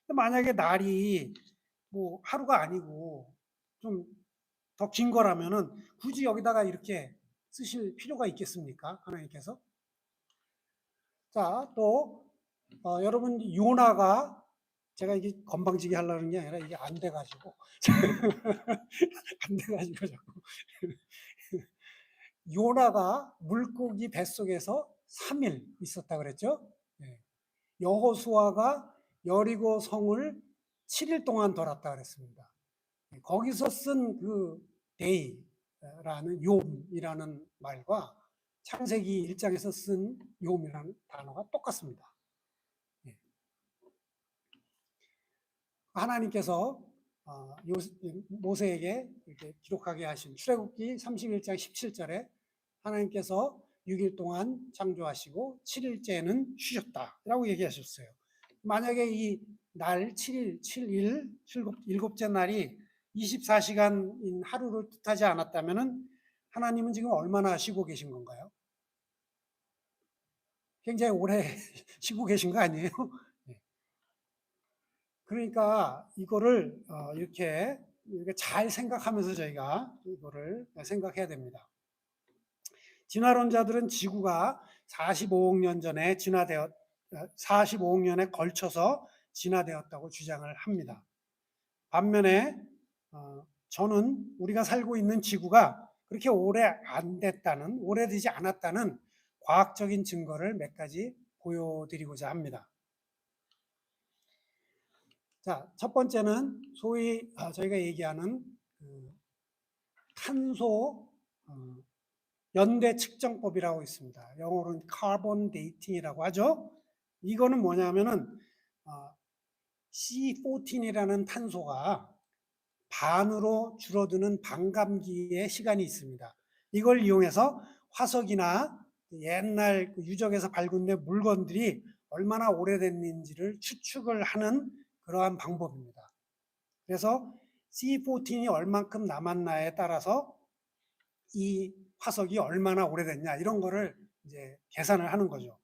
만약에 날이 뭐 하루가 아니고 좀 더 긴 거라면은 굳이 여기다가 이렇게 쓰실 필요가 있겠습니까? 하나님께서. 자, 또 여러분 요나가 제가 이게 건방지게 하려는 게 아니라 이게 안 돼가지고 안 돼가지고 자꾸 요나가 물고기 뱃속에서 3일 있었다 그랬죠. 여호수아가 여리고 성을 7일 동안 돌았다 그랬습니다. 거기서 쓴 그 데이라는 욤이라는 말과 창세기 1장에서 쓴 욤이라는 단어가 똑같습니다. 하나님께서 모세에게 이렇게 기록하게 하신 출애굽기 31장 17절에 하나님께서 6일 동안 창조하시고 7일째는 쉬셨다라고 얘기하셨어요. 만약에 이 날 7일, 7일, 일곱째 날이 24시간인 하루를 뜻하지 않았다면 하나님은 지금 얼마나 쉬고 계신 건가요? 굉장히 오래 쉬고 계신 거 아니에요? 그러니까 이거를 이렇게 잘 생각하면서 저희가 이거를 생각해야 됩니다. 진화론자들은 지구가 45억 년 전에 45억 년에 걸쳐서 진화되었다고 주장을 합니다. 반면에 저는 우리가 살고 있는 지구가 그렇게 오래되지 않았다는 과학적인 증거를 몇 가지 보여드리고자 합니다. 자, 첫 번째는 소위 저희가 얘기하는 탄소 연대 측정법이라고 있습니다. 영어로는 카본 데이팅이라고 하죠. 이거는 뭐냐면은 C14이라는 탄소가 반으로 줄어드는 반감기의 시간이 있습니다. 이걸 이용해서 화석이나 옛날 유적에서 발굴된 물건들이 얼마나 오래됐는지를 추측을 하는 그러한 방법입니다. 그래서 C14이 얼만큼 남았나에 따라서 이 화석이 얼마나 오래됐냐 이런 거를 이제 계산을 하는 거죠.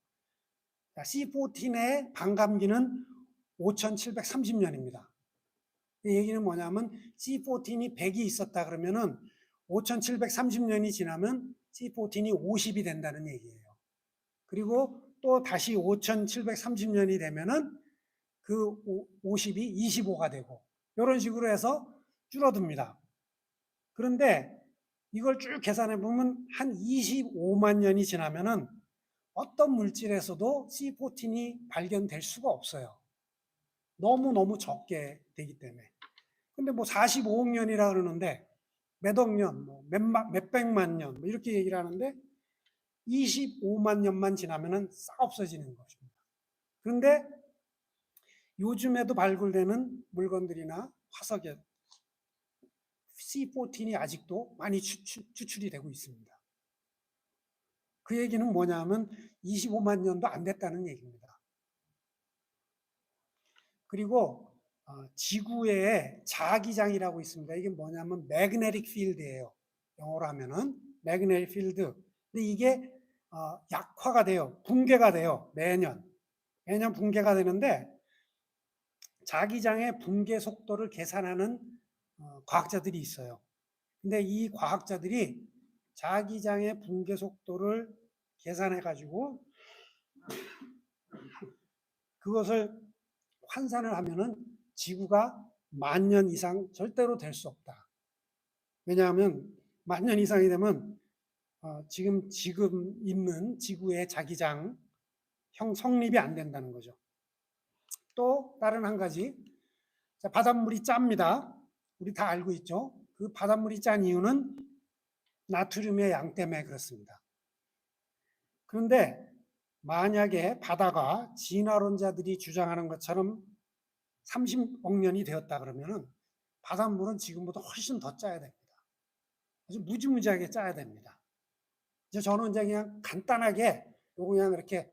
C14의 반감기는 5730년입니다. 이 얘기는 뭐냐면 C14이 100이 있었다 그러면은 5730년이 지나면 C14이 50이 된다는 얘기예요. 그리고 또 다시 5730년이 되면은 그 50이 25가 되고 이런 식으로 해서 줄어듭니다. 그런데 이걸 쭉 계산해 보면 한 25만 년이 지나면은 어떤 물질에서도 C14이 발견될 수가 없어요. 너무너무 적게 되기 때문에. 근데 뭐 45억 년이라 그러는데 몇 억 년, 몇백만 년, 뭐 이렇게 얘기를 하는데 25만 년만 지나면은 싹 없어지는 것입니다. 그런데 요즘에도 발굴되는 물건들이나 화석에 C14이 아직도 많이 추출이 되고 있습니다. 그 얘기는 뭐냐면 25만 년도 안 됐다는 얘기입니다. 그리고 지구에 자기장이라고 있습니다. 이게 뭐냐면 magnetic field예요. 영어로 하면은 magnetic field. 근데 이게 약화가 돼요. 붕괴가 돼요. 매년 붕괴가 되는데 자기장의 붕괴 속도를 계산하는 과학자들이 있어요. 근데 이 과학자들이 자기장의 붕괴 속도를 계산해 가지고 그것을 환산을 하면은 지구가 10,000년 이상 절대로 될 수 없다. 왜냐하면 10,000년 이상이 되면 지금 있는 지구의 자기장 형 성립이 안 된다는 거죠. 또 다른 한 가지, 바닷물이 짭니다. 우리 다 알고 있죠. 그 바닷물이 짠 이유는 나트륨의 양 때문에 그렇습니다. 그런데 만약에 바다가 진화론자들이 주장하는 것처럼 30억 년이 되었다 그러면은 바닷물은 지금보다 훨씬 더 짜야 됩니다. 아주 무지무지하게 짜야 됩니다. 이제 저는 이제 그냥 간단하게 요거 그냥 이렇게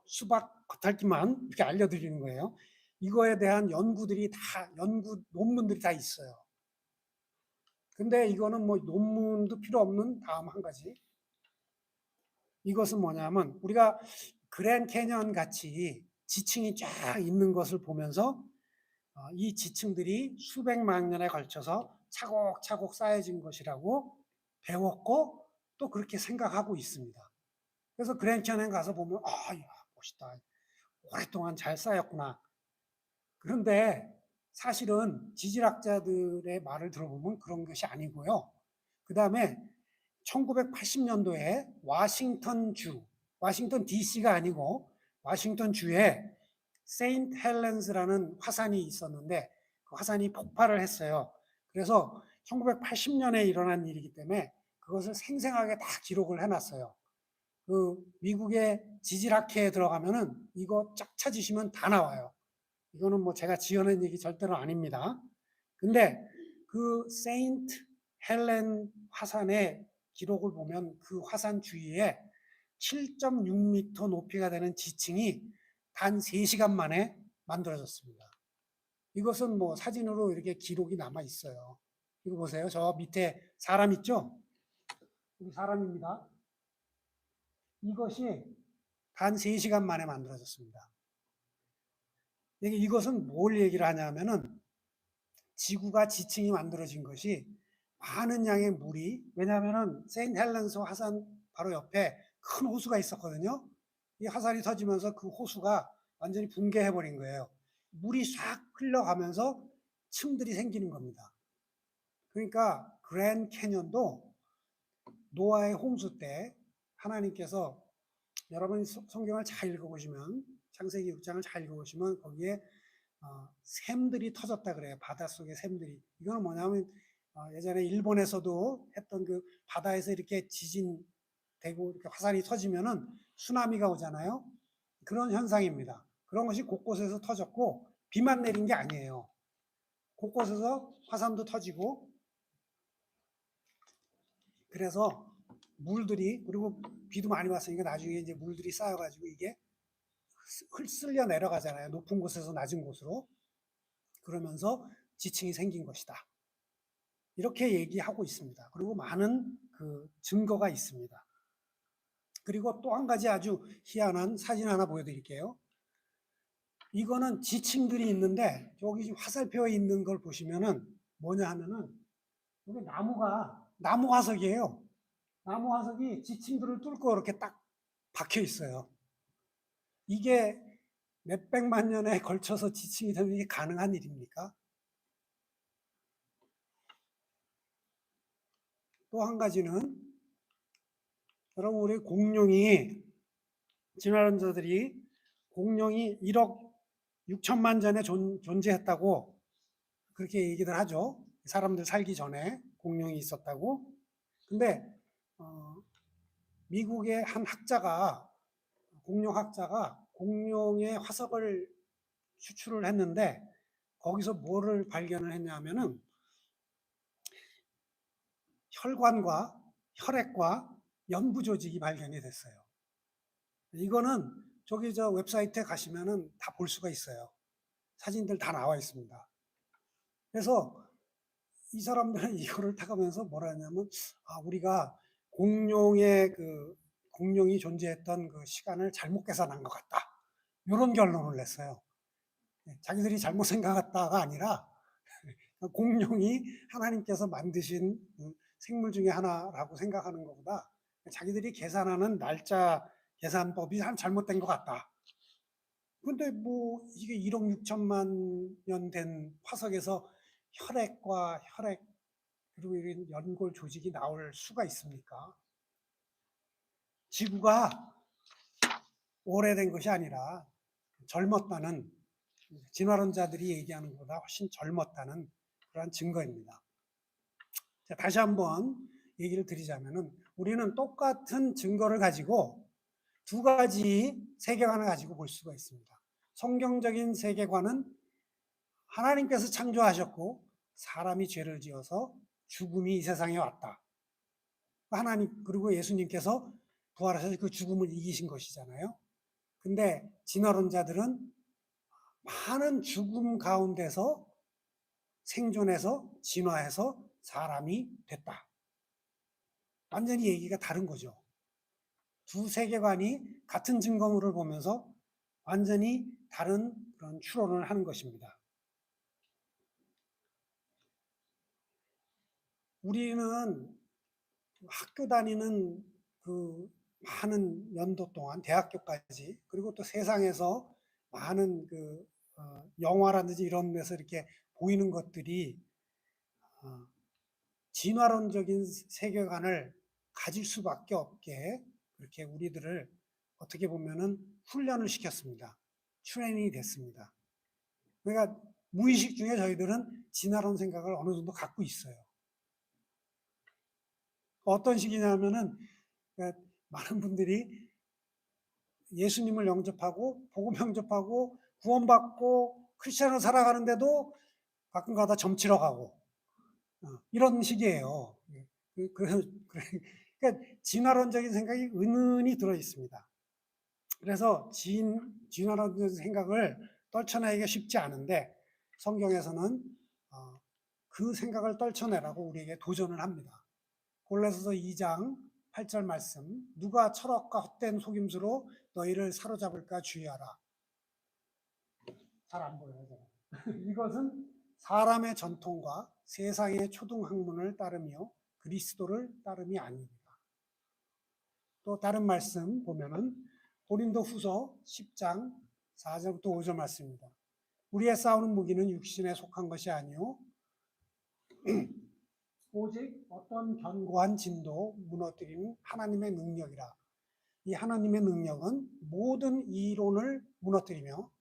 수박 겉핥기만 이렇게 알려드리는 거예요. 이거에 대한 연구 논문들이 다 있어요. 근데 이거는 뭐 논문도 필요 없는 다음 한 가지. 이것은 뭐냐면 우리가 그랜 캐년 같이 지층이 쫙 있는 것을 보면서 이 지층들이 수백만 년에 걸쳐서 차곡차곡 쌓여진 것이라고 배웠고 또 그렇게 생각하고 있습니다. 그래서 그랜 캐년 가서 보면 야, 멋있다. 오랫동안 잘 쌓였구나. 그런데 사실은 지질학자들의 말을 들어보면 그런 것이 아니고요. 그 다음에 1980년도에 워싱턴 DC가 아니고 워싱턴 주에 세인트 헬렌스라는 화산이 있었는데 그 화산이 폭발을 했어요. 그래서 1980년에 일어난 일이기 때문에 그것을 생생하게 다 기록을 해놨어요. 그 미국의 지질학회에 들어가면은 이거 쫙 찾으시면 다 나와요. 이거는 뭐 제가 지어낸 얘기 절대로 아닙니다. 근데 그 세인트 헬렌 화산의 기록을 보면 그 화산 주위에 7.6m 높이가 되는 지층이 단 3시간 만에 만들어졌습니다. 이것은 뭐 사진으로 이렇게 기록이 남아 있어요. 이거 보세요. 저 밑에 사람 있죠? 이 사람입니다. 이것이 단 3시간 만에 만들어졌습니다. 이것은 뭘 얘기를 하냐면은 지구가 지층이 만들어진 것이 많은 양의 물이, 왜냐하면은 세인트 헬렌스 화산 바로 옆에 큰 호수가 있었거든요. 이 화산이 터지면서 그 호수가 완전히 붕괴해버린 거예요. 물이 싹 흘러가면서 층들이 생기는 겁니다. 그러니까 그랜 캐년도 노아의 홍수 때 하나님께서, 여러분이 성경을 잘 읽어보시면, 창세기 6장을 잘 읽어보시면 거기에 샘들이 터졌다 그래요. 바닷속에 샘들이. 이거는 뭐냐면 예전에 일본에서도 했던 그 바다에서 이렇게 지진 되고 이렇게 화산이 터지면은 쓰나미가 오잖아요. 그런 현상입니다. 그런 것이 곳곳에서 터졌고 비만 내린 게 아니에요. 곳곳에서 화산도 터지고, 그래서 물들이, 그리고 비도 많이 왔으니까 나중에 이제 물들이 쌓여가지고 이게 쓸려 내려가잖아요. 높은 곳에서 낮은 곳으로. 그러면서 지층이 생긴 것이다. 이렇게 얘기하고 있습니다. 그리고 많은 그 증거가 있습니다. 그리고 또 한 가지 아주 희한한 사진 하나 보여드릴게요. 이거는 지층들이 있는데 여기 화살표에 있는 걸 보시면은 뭐냐 하면은 여기 나무 화석이에요. 나무 화석이 지층들을 뚫고 이렇게 딱 박혀 있어요. 이게 몇백만 년에 걸쳐서 지층이 되는 게 가능한 일입니까? 또 한 가지는, 여러분 우리 진화론자들이 공룡이 1억 6천만 전에 존재했다고 그렇게 얘기들 하죠. 사람들 살기 전에. 공룡이 있었다고. 근데 미국의 한 학자가, 공룡학자가 공룡의 화석을 추출을 했는데 거기서 뭐를 발견을 했냐면은 혈관과 혈액과 연부 조직이 발견이 됐어요. 이거는 저기 저 웹사이트에 가시면은 다 볼 수가 있어요. 사진들 다 나와 있습니다. 그래서 이 사람들은 이거를 타가면서 뭐라 하냐면, 우리가 공룡이 존재했던 그 시간을 잘못 계산한 것 같다. 이런 결론을 냈어요. 자기들이 잘못 생각했다가 아니라 공룡이 하나님께서 만드신 생물 중에 하나라고 생각하는 것보다 자기들이 계산하는 날짜 계산법이 참 잘못된 것 같다. 근데 뭐 이게 1억 6천만 년 된 화석에서 혈액과 혈액 그리고 이런 연골 조직이 나올 수가 있습니까? 지구가 오래된 것이 아니라 젊었다는, 진화론자들이 얘기하는 것보다 훨씬 젊었다는 그러한 증거입니다. 자, 다시 한번 얘기를 드리자면은 우리는 똑같은 증거를 가지고 두 가지 세계관을 가지고 볼 수가 있습니다. 성경적인 세계관은 하나님께서 창조하셨고 사람이 죄를 지어서 죽음이 이 세상에 왔다. 하나님, 그리고 예수님께서 부활하셔서 그 죽음을 이기신 것이잖아요. 근데 진화론자들은 많은 죽음 가운데서 생존해서 진화해서 사람이 됐다. 완전히 얘기가 다른 거죠. 두 세계관이 같은 증거물을 보면서 완전히 다른 그런 추론을 하는 것입니다. 우리는 학교 다니는 그 많은 연도 동안 대학교까지, 그리고 또 세상에서 많은 영화라든지 이런 데서 이렇게 보이는 것들이 진화론적인 세계관을 가질 수밖에 없게 그렇게 우리들을 어떻게 보면은 훈련을 시켰습니다. 트레이닝이 됐습니다. 그러니까 무의식 중에 저희들은 진화론 생각을 어느 정도 갖고 있어요. 어떤 식이냐면은 많은 분들이 예수님을 영접하고 복음 영접하고 구원받고 크리스천으로 살아가는데도 가끔가다 점치러 가고 이런 식이에요. 그러니까 진화론적인 생각이 은은히 들어 있습니다. 그래서 진화론적인 생각을 떨쳐내기가 쉽지 않은데 성경에서는 그 생각을 떨쳐내라고 우리에게 도전을 합니다. 골로새서 2장 8절 말씀, 누가 철학과 헛된 속임수로 너희를 사로잡을까 주의하라. 잘 안 보여요. 이것은 사람의 전통과 세상의 초등학문을 따르며 그리스도를 따름이 아닙니다. 또 다른 말씀 보면은 고린도 후서 10장 4절부터 5절 말씀입니다. 우리의 싸우는 무기는 육신에 속한 것이 아니요 오직 어떤 견고한 진도 무너뜨리는 하나님의 능력이라. 이 하나님의 능력은 모든 이론을 무너뜨리며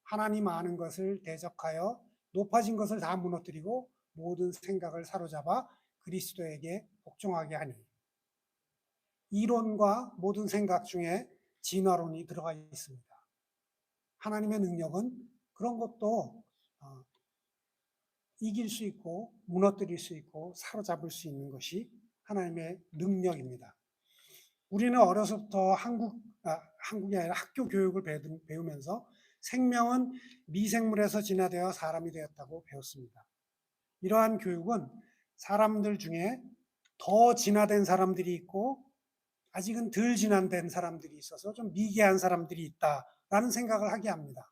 하나님 아는 것을 대적하여 높아진 것을 다 무너뜨리고 모든 생각을 사로잡아 그리스도에게 복종하게 하니. 이론과 모든 생각 중에 진화론이 들어가 있습니다. 하나님의 능력은 그런 것도 이길 수 있고 무너뜨릴 수 있고 사로잡을 수 있는 것이 하나님의 능력입니다. 우리는 어려서부터 한국이 아니라 학교 교육을 배우면서 생명은 미생물에서 진화되어 사람이 되었다고 배웠습니다. 이러한 교육은 사람들 중에 더 진화된 사람들이 있고 아직은 덜 진화된 사람들이 있어서 좀 미개한 사람들이 있다라는 생각을 하게 합니다.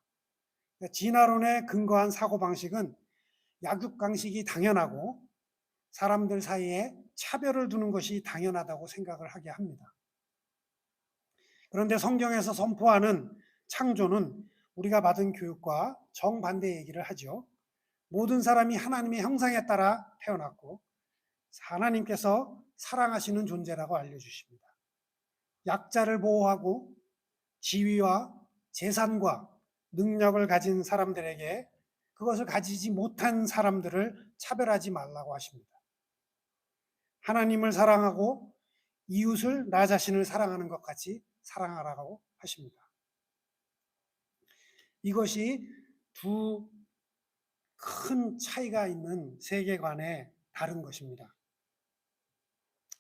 진화론에 근거한 사고방식은 약육강식이 당연하고 사람들 사이에 차별을 두는 것이 당연하다고 생각을 하게 합니다. 그런데 성경에서 선포하는 창조는 우리가 받은 교육과 정반대 얘기를 하죠. 모든 사람이 하나님의 형상에 따라 태어났고 하나님께서 사랑하시는 존재라고 알려주십니다. 약자를 보호하고 지위와 재산과 능력을 가진 사람들에게 그것을 가지지 못한 사람들을 차별하지 말라고 하십니다. 하나님을 사랑하고 이웃을 나 자신을 사랑하는 것 같이 사랑하라고 하십니다. 이것이 두 큰 차이가 있는 세계관의 다른 것입니다.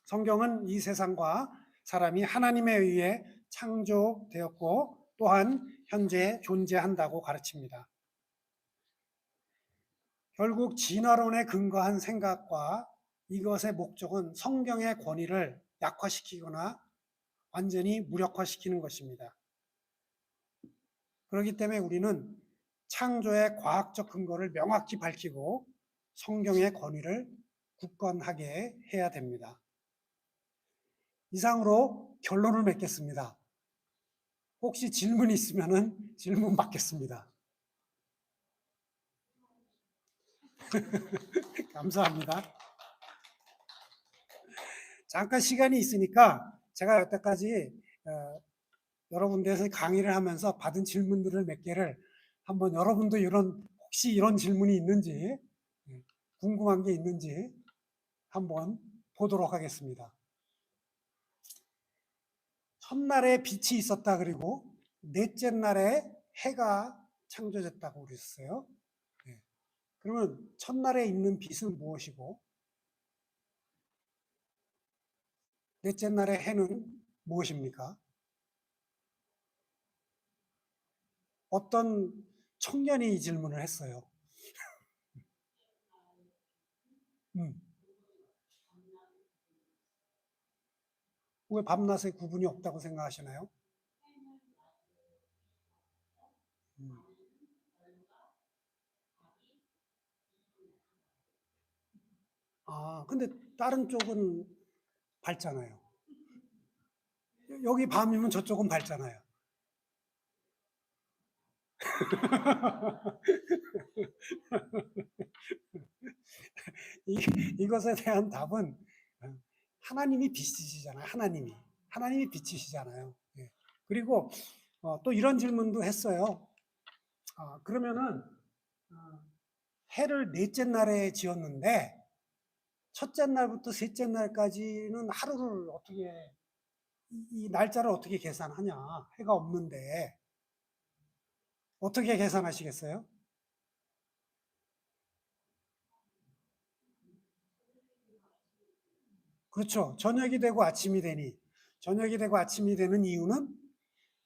성경은 이 세상과 사람이 하나님에 의해 창조되었고 또한 현재 존재한다고 가르칩니다. 결국 진화론에 근거한 생각과 이것의 목적은 성경의 권위를 약화시키거나 완전히 무력화시키는 것입니다. 그렇기 때문에 우리는 창조의 과학적 근거를 명확히 밝히고 성경의 권위를 굳건하게 해야 됩니다. 이상으로 결론을 맺겠습니다. 혹시 질문 있으면 질문 받겠습니다. 감사합니다. 잠깐 시간이 있으니까 제가 여태까지 여러 군데에서 강의를 하면서 받은 질문들을 몇 개를 한번 여러분도 혹시 이런 질문이 있는지 궁금한 게 있는지 한번 보도록 하겠습니다. 첫날에 빛이 있었다 그리고 넷째 날에 해가 창조됐다고 그랬어요. 그러면 첫날에 있는 빛은 무엇이고 넷째 날의 해는 무엇입니까? 어떤 청년이 이 질문을 했어요. 왜 밤낮의 구분이 없다고 생각하시나요? 근데 다른 쪽은 밝잖아요. 여기 밤이면 저쪽은 밝잖아요. 이것에 대한 답은 하나님이 빛이시잖아요. 하나님이 빛이시잖아요. 예. 그리고 또 이런 질문도 했어요. 그러면은 해를 넷째 날에 지었는데 첫째 날부터 셋째 날까지는 하루를 어떻게 이 날짜를 어떻게 계산하냐? 해가 없는데 어떻게 계산하시겠어요? 그렇죠. 저녁이 되고 아침이 되는 이유는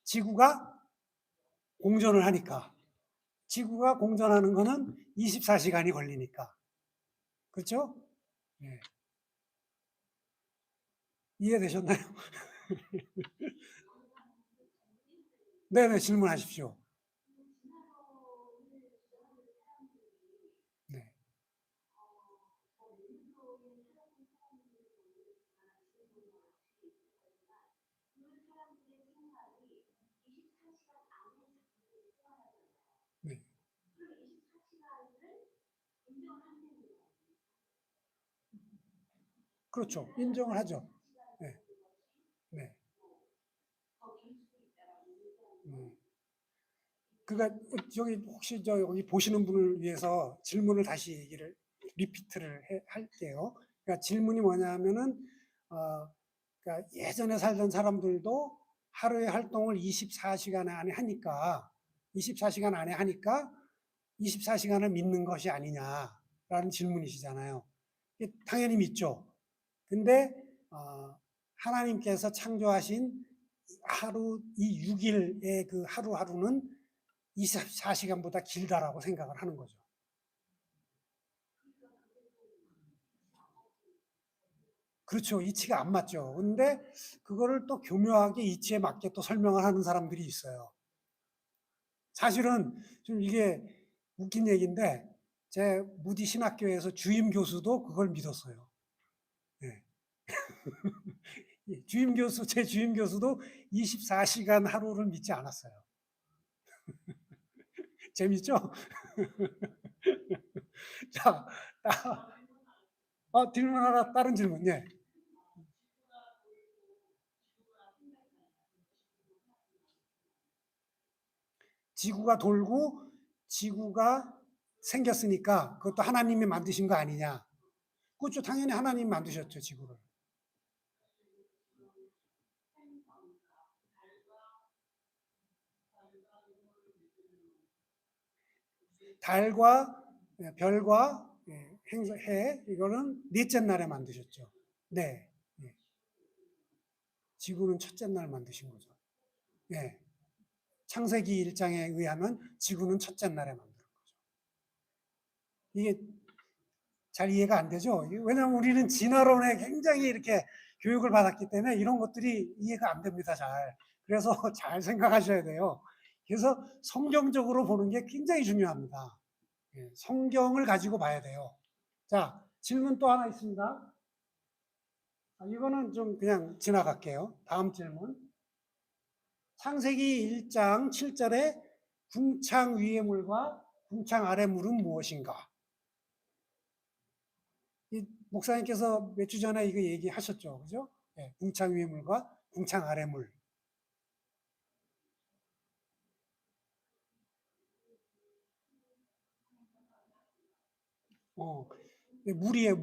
지구가 공전을 하니까. 지구가 공전하는 거는 24시간이 걸리니까. 그렇죠? 네. 이해되셨나요? 네네, 질문하십시오. 네. 네. 그렇죠. 인정을 하죠. 네. 네. 그러니까 여기 혹시 여기 보시는 분을 위해서 질문을 다시 리피트를 할게요. 그러니까 질문이 뭐냐면은 그러니까 예전에 살던 사람들도 하루의 활동을 24시간 안에 하니까 24시간 안에 하니까 24시간을 믿는 것이 아니냐라는 질문이시잖아요. 당연히 믿죠. 근데 하나님께서 창조하신 하루 이 6일의 그 하루하루는 24시간보다 길다라고 생각을 하는 거죠. 그렇죠. 이치가 안 맞죠. 근데 그거를 또 교묘하게 이치에 맞게 또 설명을 하는 사람들이 있어요. 사실은 좀 이게 웃긴 얘기인데 제 무디 신학교에서 주임 교수도 그걸 믿었어요. 네. 제 주임 교수도 24시간 하루를 믿지 않았어요. 재밌죠? 자, 질문 하나, 다른 질문, 예. 지구가 돌고 지구가 생겼으니까 그것도 하나님이 만드신 거 아니냐. 그렇죠. 당연히 하나님 만드셨죠, 지구를. 달과 별과 해 이거는 넷째 날에 만드셨죠. 네. 예. 지구는 첫째 날 만드신 거죠. 예. 창세기 1장에 의하면 지구는 첫째 날에 만든 거죠. 이게 잘 이해가 안 되죠? 왜냐하면 우리는 진화론에 굉장히 이렇게 교육을 받았기 때문에 이런 것들이 이해가 안 됩니다, 잘. 그래서 잘 생각하셔야 돼요. 그래서 성경적으로 보는 게 굉장히 중요합니다. 성경을 가지고 봐야 돼요. 자, 질문 또 하나 있습니다. 이거는 좀 그냥 지나갈게요. 다음 질문. 창세기 1장 7절에 궁창 위의 물과 궁창 아래 물은 무엇인가? 이 목사님께서 몇 주 전에 이거 얘기하셨죠. 그죠? 궁창 위의 물과 궁창 아래 물. 물이에요,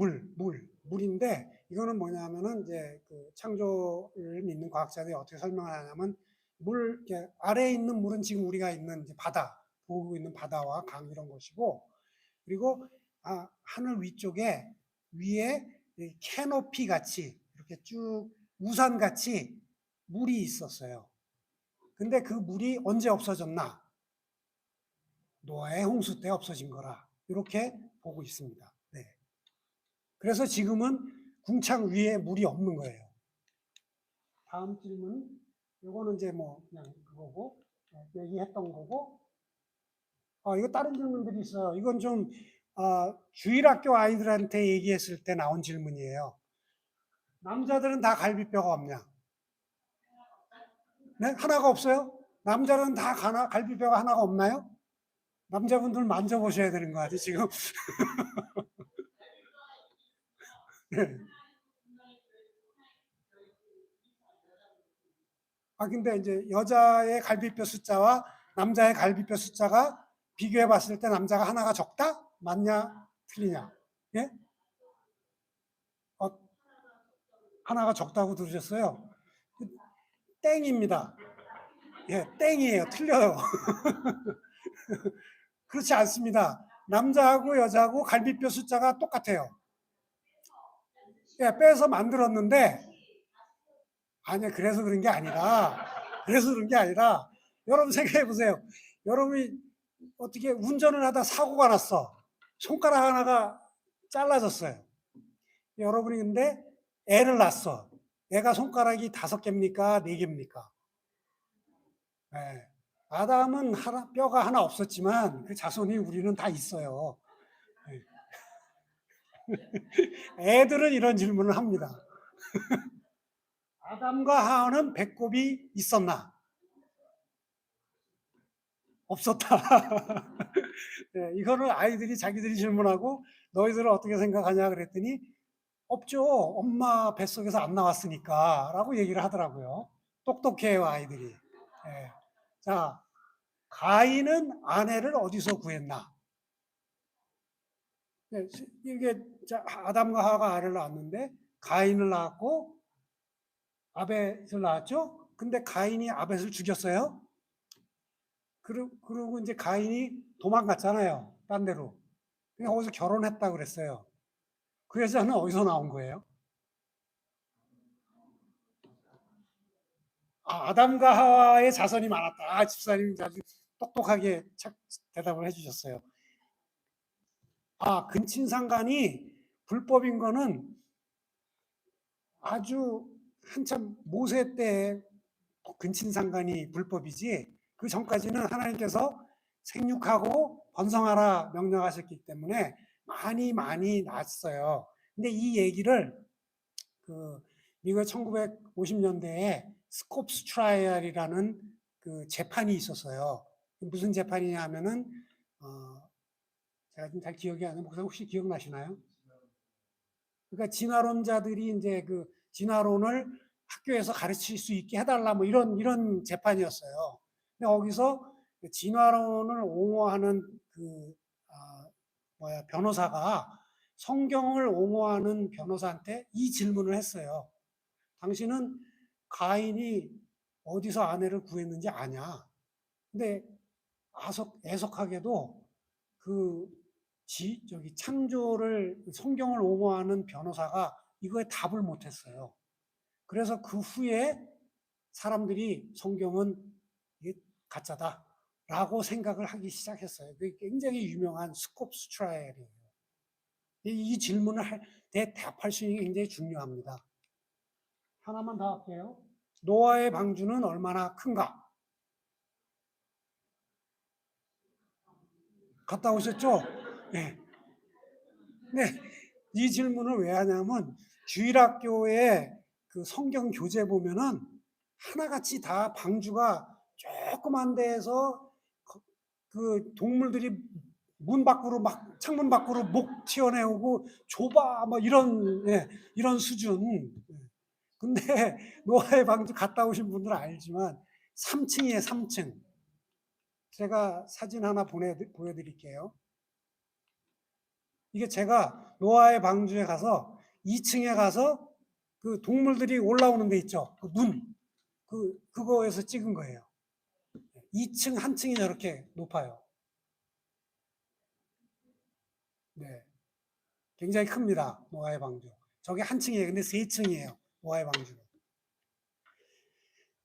물인데, 이거는 뭐냐면은, 이제, 그 창조를 믿는 과학자들이 어떻게 설명을 하냐면, 이렇게 아래에 있는 물은 지금 우리가 있는 이제 바다, 보고 있는 바다와 강 이런 것이고, 그리고, 하늘 위쪽에, 위에 캐노피 같이, 이렇게 쭉 우산 같이 물이 있었어요. 근데 그 물이 언제 없어졌나? 노아의 홍수 때 없어진 거라. 이렇게 보고 있습니다. 네. 그래서 지금은 궁창 위에 물이 없는 거예요. 다음 질문. 요거는 이제 뭐 그냥 그거고 얘기했던 거고. 이거 다른 질문들이 있어요. 이건 좀 주일학교 아이들한테 얘기했을 때 나온 질문이에요. 남자들은 다 갈비뼈가 없냐? 네? 하나가 없어요? 남자는 다 갈비뼈가 하나가 없나요? 남자분들 만져보셔야 되는 거 같아요, 지금. 네. 근데 이제 여자의 갈비뼈 숫자와 남자의 갈비뼈 숫자가 비교해 봤을 때 남자가 하나가 적다? 맞냐? 틀리냐? 예? 하나가 적다고 들으셨어요? 땡입니다. 예, 땡이에요. 틀려요. 그렇지 않습니다. 남자하고 여자하고 갈비뼈 숫자가 똑같아요. 예, 빼서 만들었는데, 아니요, 그래서 그런 게 아니라, 여러분 생각해 보세요. 여러분이 어떻게 운전을 하다 사고가 났어. 손가락 하나가 잘라졌어요. 여러분이 근데 애를 낳았어. 애가 손가락이 5개입니까? 4개입니까? 네. 아담은 뼈가 하나 없었지만 그 자손이 우리는 다 있어요. 네. 애들은 이런 질문을 합니다. 아담과 하와는 배꼽이 있었나? 없었다. 네, 이거를 아이들이 자기들이 질문하고 너희들은 어떻게 생각하냐 그랬더니 없죠. 엄마 뱃속에서 안 나왔으니까 라고 얘기를 하더라고요. 똑똑해요, 아이들이. 네. 자, 가인은 아내를 어디서 구했나? 네, 이게 아담과 하와가 아내를 낳았는데 가인을 낳았고 아벳을 낳았죠. 근데 가인이 아벳을 죽였어요. 그리고 이제 가인이 도망갔잖아요. 딴 데로. 그냥 거기서 결혼했다 그랬어요. 그 여자는 어디서 나온 거예요? 아담과 하와의 자손이 많았다. 집사님이 아주 똑똑하게 대답을 해주셨어요. 근친상간이 불법인 거는 아주 한참 모세 때 근친상간이 불법이지 그 전까지는 하나님께서 생육하고 번성하라 명령하셨기 때문에 많이 낳았어요. 근데 이 얘기를 그 미국 1950년대에 스콥스 트라이얼이라는 그 재판이 있었어요. 무슨 재판이냐 하면은 제가 좀 잘 기억이 안 나요. 목사 혹시 기억나시나요? 그러니까 진화론자들이 이제 그 진화론을 학교에서 가르칠 수 있게 해달라 뭐 이런 재판이었어요. 근데 거기서 진화론을 옹호하는 그 변호사가 성경을 옹호하는 변호사한테 이 질문을 했어요. 당신은 가인이 어디서 아내를 구했는지 아냐? 근데 애석하게도 그 저기 창조를 성경을 옹호하는 변호사가 이거에 답을 못했어요. 그래서 그 후에 사람들이 성경은 이게 가짜다라고 생각을 하기 시작했어요. 그게 굉장히 유명한 스콥스 트라이얼이에요. 이 질문을 대답할 수 있는 게 굉장히 중요합니다. 하나만 더 할게요. 노아의 방주는 얼마나 큰가? 갔다 오셨죠? 네. 네. 이 질문을 왜 하냐면 주일학교의 그 성경 교재 보면은 하나같이 다 방주가 조그만 데에서 그 동물들이 문 밖으로 막 창문 밖으로 목 튀어내오고 좁아 뭐 이런 이런 수준. 근데 노아의 방주 갔다 오신 분들은 알지만 3층이에요, 3층. 제가 사진 하나 보여드릴게요. 이게 제가 노아의 방주에 가서 2층에 가서 그 동물들이 올라오는 데 있죠. 그 그거에서 찍은 거예요. 2층 한 층이 저렇게 높아요. 네. 굉장히 큽니다. 노아의 방주. 저게 한 층이에요. 근데 3층이에요. 노아의 방주는.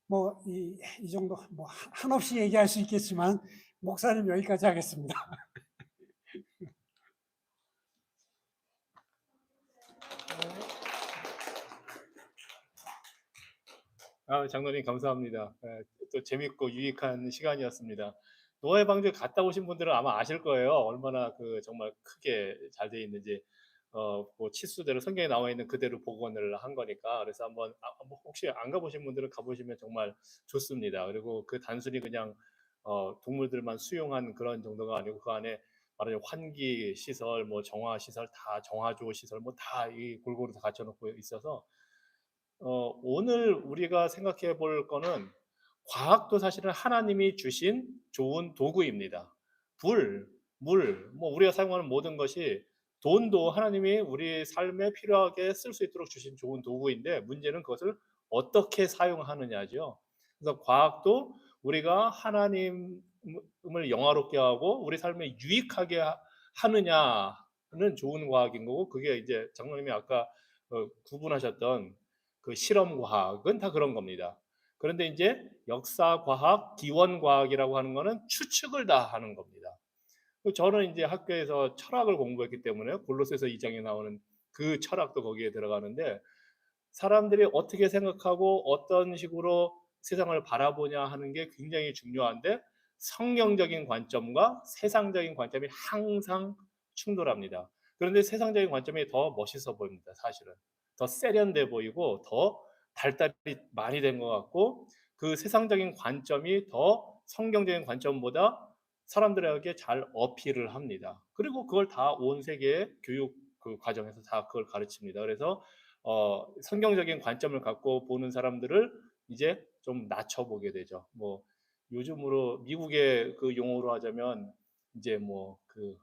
뭐, 이 정도, 뭐, 한없이 얘기할 수 있겠지만, 목사님 여기까지 하겠습니다. 장로님 감사합니다. 또 재밌고 유익한 시간이었습니다. 노아의 방주에 갔다 오신 분들은 아마 아실 거예요. 얼마나 그 정말 크게 잘 돼 있는지. 뭐 치수대로 성경에 나와 있는 그대로 복원을 한 거니까. 그래서 한번 혹시 안 가보신 분들은 가보시면 정말 좋습니다. 그리고 그 단순히 그냥 동물들만 수용한 그런 정도가 아니고 그 안에 말하자면 환기 시설, 뭐 정화 시설, 다 정화조 시설, 뭐 다 이 골고루 다 갖춰놓고 있어서 오늘 우리가 생각해 볼 거는 과학도 사실은 하나님이 주신 좋은 도구입니다. 불, 물, 뭐 우리가 사용하는 모든 것이 돈도 하나님이 우리 삶에 필요하게 쓸 수 있도록 주신 좋은 도구인데 문제는 그것을 어떻게 사용하느냐죠. 그래서 과학도 우리가 하나님을 영화롭게 하고 우리 삶에 유익하게 하느냐는 좋은 과학인 거고 그게 이제 장로님이 아까 구분하셨던 그 실험 과학은 다 그런 겁니다. 그런데 이제 역사 과학, 기원 과학이라고 하는 거는 추측을 다 하는 겁니다. 저는 이제 학교에서 철학을 공부했기 때문에 골로새서 2장에 나오는 그 철학도 거기에 들어가는데 사람들이 어떻게 생각하고 어떤 식으로 세상을 바라보냐 하는 게 굉장히 중요한데 성경적인 관점과 세상적인 관점이 항상 충돌합니다. 그런데 세상적인 관점이 더 멋있어 보입니다. 사실은 더 세련돼 보이고 더 발달이 많이 된 것 같고 그 세상적인 관점이 더 성경적인 관점보다 사람들에게 잘 어필을 합니다. 그리고 그걸 다 온 세계의 교육 그 과정에서 다 그걸 가르칩니다. 그래서 성경적인 관점을 갖고 보는 사람들을 이제 좀 낮춰보게 되죠. 뭐 요즘으로 미국의 그 용어로 하자면 이제 뭐 그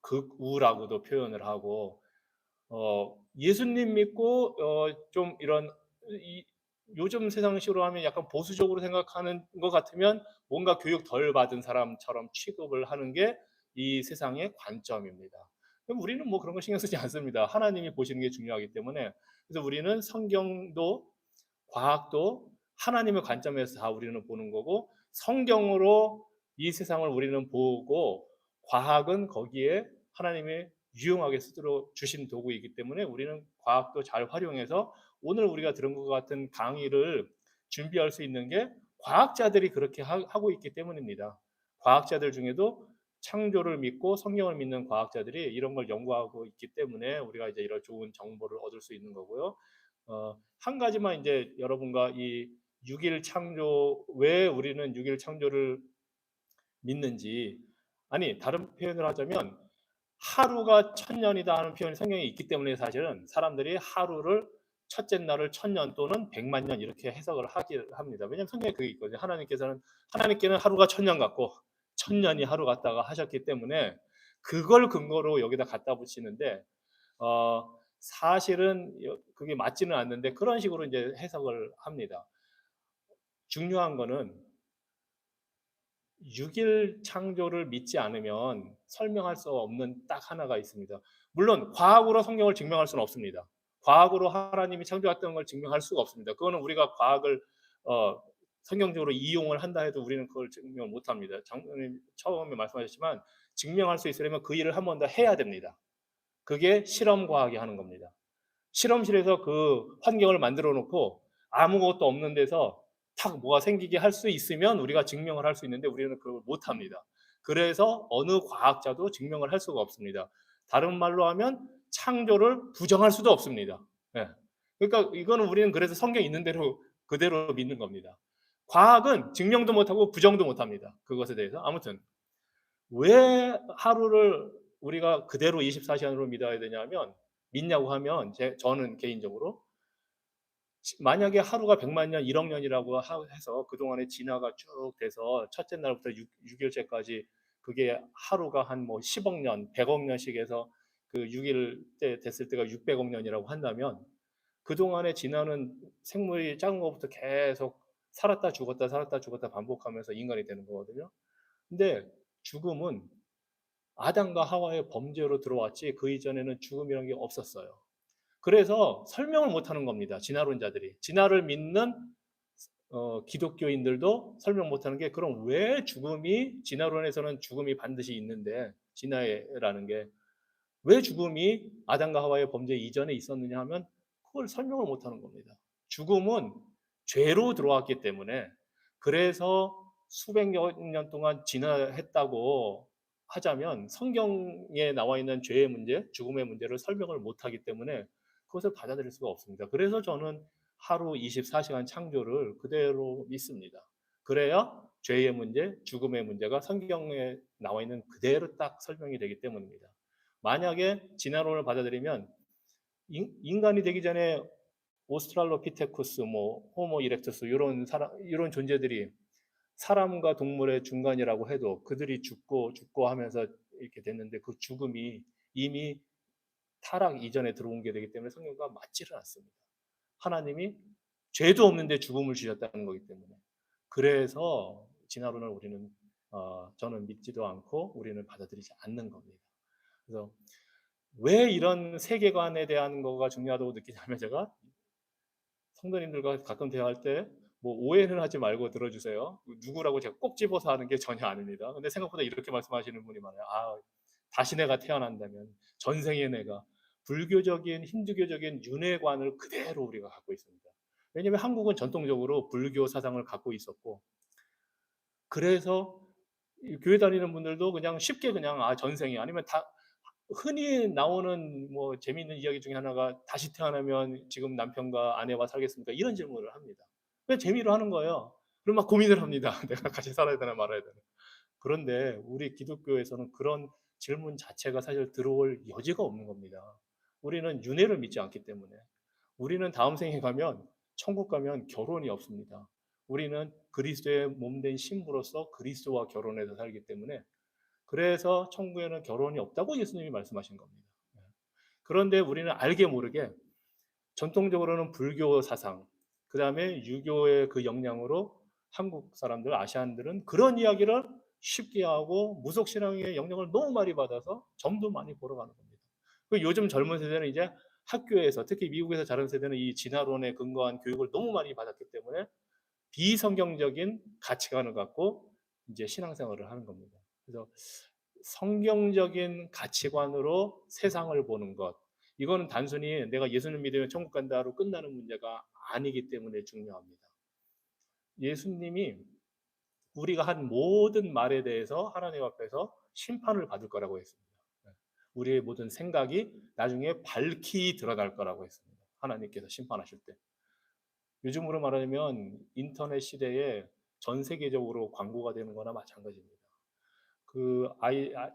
극우라고도 표현을 하고 예수님 믿고 좀 이런 이 요즘 세상식으로 하면 약간 보수적으로 생각하는 것 같으면 뭔가 교육 덜 받은 사람처럼 취급을 하는 게 이 세상의 관점입니다. 그럼 우리는 뭐 그런 거 신경 쓰지 않습니다. 하나님이 보시는 게 중요하기 때문에 그래서 우리는 성경도 과학도 하나님의 관점에서 다 우리는 보는 거고 성경으로 이 세상을 우리는 보고 과학은 거기에 하나님이 유용하게 쓰도록 주신 도구이기 때문에 우리는 과학도 잘 활용해서 오늘 우리가 들은 것 같은 강의를 준비할 수 있는 게 과학자들이 그렇게 하고 있기 때문입니다. 과학자들 중에도 창조를 믿고 성경을 믿는 과학자들이 이런 걸 연구하고 있기 때문에 우리가 이제 이런 좋은 정보를 얻을 수 있는 거고요. 한 가지만 이제 여러분과 이 6일 창조 왜 우리는 6일 창조를 믿는지 아니 다른 표현을 하자면 하루가 천년이다 하는 표현이 성경에 있기 때문에 사실은 사람들이 하루를 첫째 날을 천년 또는 백만 년 이렇게 해석을 하기 합니다. 왜냐하면 성경에 그게 있거든요. 하나님께는 하루가 천년 같고 천년이 하루 같다가 하셨기 때문에 그걸 근거로 여기다 갖다 붙이는데 사실은 그게 맞지는 않는데 그런 식으로 이제 해석을 합니다. 중요한 거는 6일 창조를 믿지 않으면 설명할 수 없는 딱 하나가 있습니다. 물론 과학으로 성경을 증명할 수는 없습니다. 과학으로 하나님이 창조했던 걸 증명할 수가 없습니다. 그거는 우리가 과학을 어, 성경적으로 이용을 한다 해도 우리는 그걸 증명을 못합니다. 장로님 처음에 말씀하셨지만 증명할 수 있으려면 그 일을 한 번 더 해야 됩니다. 그게 실험 과학이 하는 겁니다. 실험실에서 그 환경을 만들어 놓고 아무것도 없는 데서 탁 뭐가 생기게 할 수 있으면 우리가 증명을 할 수 있는데 우리는 그걸 못 합니다. 그래서 어느 과학자도 증명을 할 수가 없습니다. 다른 말로 하면 창조를 부정할 수도 없습니다. 예. 그러니까 이거는 우리는 그래서 성경 있는 대로 그대로 믿는 겁니다. 과학은 증명도 못하고 부정도 못합니다. 그것에 대해서. 아무튼 왜 하루를 우리가 그대로 24시간으로 믿어야 되냐면 믿냐고 하면 저는 개인적으로 만약에 하루가 100만 년, 1억 년이라고 해서 그동안의 진화가 쭉 돼서 첫째 날부터 6일째까지 그게 하루가 한 뭐 10억 년, 100억 년씩 해서 그 6일 때 됐을 때가 600억 년이라고 한다면 그동안의 진화는 생물이 작은 것부터 계속 살았다 죽었다 반복하면서 인간이 되는 거거든요. 근데 죽음은 아담과 하와의 범죄로 들어왔지 그 이전에는 죽음이라는 게 없었어요. 그래서 설명을 못하는 겁니다. 진화론자들이. 진화를 믿는 기독교인들도 설명 못하는 게 그럼 왜 죽음이 진화론에서는 죽음이 반드시 있는데 진화라는 게 왜 죽음이 아담과 하와의 범죄 이전에 있었느냐 하면 그걸 설명을 못하는 겁니다. 죽음은 죄로 들어왔기 때문에 그래서 수백 년 동안 진화했다고 하자면 성경에 나와 있는 죄의 문제, 죽음의 문제를 설명을 못하기 때문에 그것을 받아들일 수가 없습니다. 그래서 저는 하루 24시간 창조를 그대로 믿습니다. 그래야 죄의 문제, 죽음의 문제가 성경에 나와 있는 그대로 딱 설명이 되기 때문입니다. 만약에 진화론을 받아들이면 인간이 되기 전에 오스트랄로피테쿠스, 뭐 호모 이렉투스 이런 존재들이 사람과 동물의 중간이라고 해도 그들이 죽고 하면서 이렇게 됐는데 그 죽음이 이미 타락 이전에 들어온 게 되기 때문에 성경과 맞지를 않습니다. 하나님이 죄도 없는데 죽음을 주셨다는 거기 때문에 그래서 진화론을 우리는 저는 믿지도 않고 우리는 받아들이지 않는 겁니다. 그래서 왜 이런 세계관에 대한 거가 중요하다고 느끼냐면 제가 성도님들과 가끔 대화할 때 뭐 오해는 하지 말고 들어주세요. 누구라고 제가 꼭 집어서 하는 게 전혀 아닙니다. 근데 생각보다 이렇게 말씀하시는 분이 많아요. 다시 내가 태어난다면 전생에 내가 불교적인 힌두교적인 윤회관을 그대로 우리가 갖고 있습니다. 왜냐하면 한국은 전통적으로 불교 사상을 갖고 있었고 그래서 교회 다니는 분들도 그냥 쉽게 그냥 전생이 아니면 다 흔히 나오는 뭐 재미있는 이야기 중에 하나가 다시 태어나면 지금 남편과 아내와 살겠습니까? 이런 질문을 합니다. 그냥 재미로 하는 거예요. 그럼 막 고민을 합니다. 내가 같이 살아야 되나 말아야 되나. 그런데 우리 기독교에서는 그런 질문 자체가 사실 들어올 여지가 없는 겁니다. 우리는 윤회를 믿지 않기 때문에 우리는 다음 생에 가면 천국 가면 결혼이 없습니다. 우리는 그리스도의 몸된 신부로서 그리스도와 결혼해서 살기 때문에 그래서 천국에는 결혼이 없다고 예수님이 말씀하신 겁니다. 그런데 우리는 알게 모르게 전통적으로는 불교 사상, 그 다음에 유교의 그 영향으로 한국 사람들, 아시안들은 그런 이야기를 쉽게 하고 무속신앙의 영향을 너무 많이 받아서 점도 많이 보러 가는 겁니다. 요즘 젊은 세대는 이제 학교에서 특히 미국에서 자란 세대는 이 진화론에 근거한 교육을 너무 많이 받았기 때문에 비성경적인 가치관을 갖고 이제 신앙생활을 하는 겁니다. 그래서 성경적인 가치관으로 세상을 보는 것. 이거는 단순히 내가 예수님 믿으면 천국 간다로 끝나는 문제가 아니기 때문에 중요합니다. 예수님이 우리가 한 모든 말에 대해서 하나님 앞에서 심판을 받을 거라고 했습니다. 우리의 모든 생각이 나중에 밝히 드러날 거라고 했습니다. 하나님께서 심판하실 때. 요즘으로 말하면 인터넷 시대에 전 세계적으로 광고가 되는 거나 마찬가지입니다.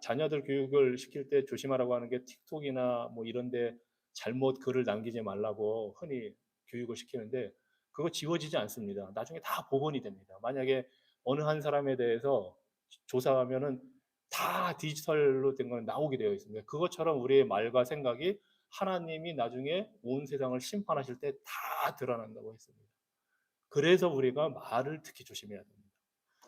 자녀들 교육을 시킬 때 조심하라고 하는 게 틱톡이나 뭐 이런데 잘못 글을 남기지 말라고 흔히 교육을 시키는데 그거 지워지지 않습니다. 나중에 다 복원이 됩니다. 만약에 어느 한 사람에 대해서 조사하면은 다 디지털로 된 건 나오게 되어 있습니다. 그것처럼 우리의 말과 생각이 하나님이 나중에 온 세상을 심판하실 때 다 드러난다고 했습니다. 그래서 우리가 말을 특히 조심해야 됩니다.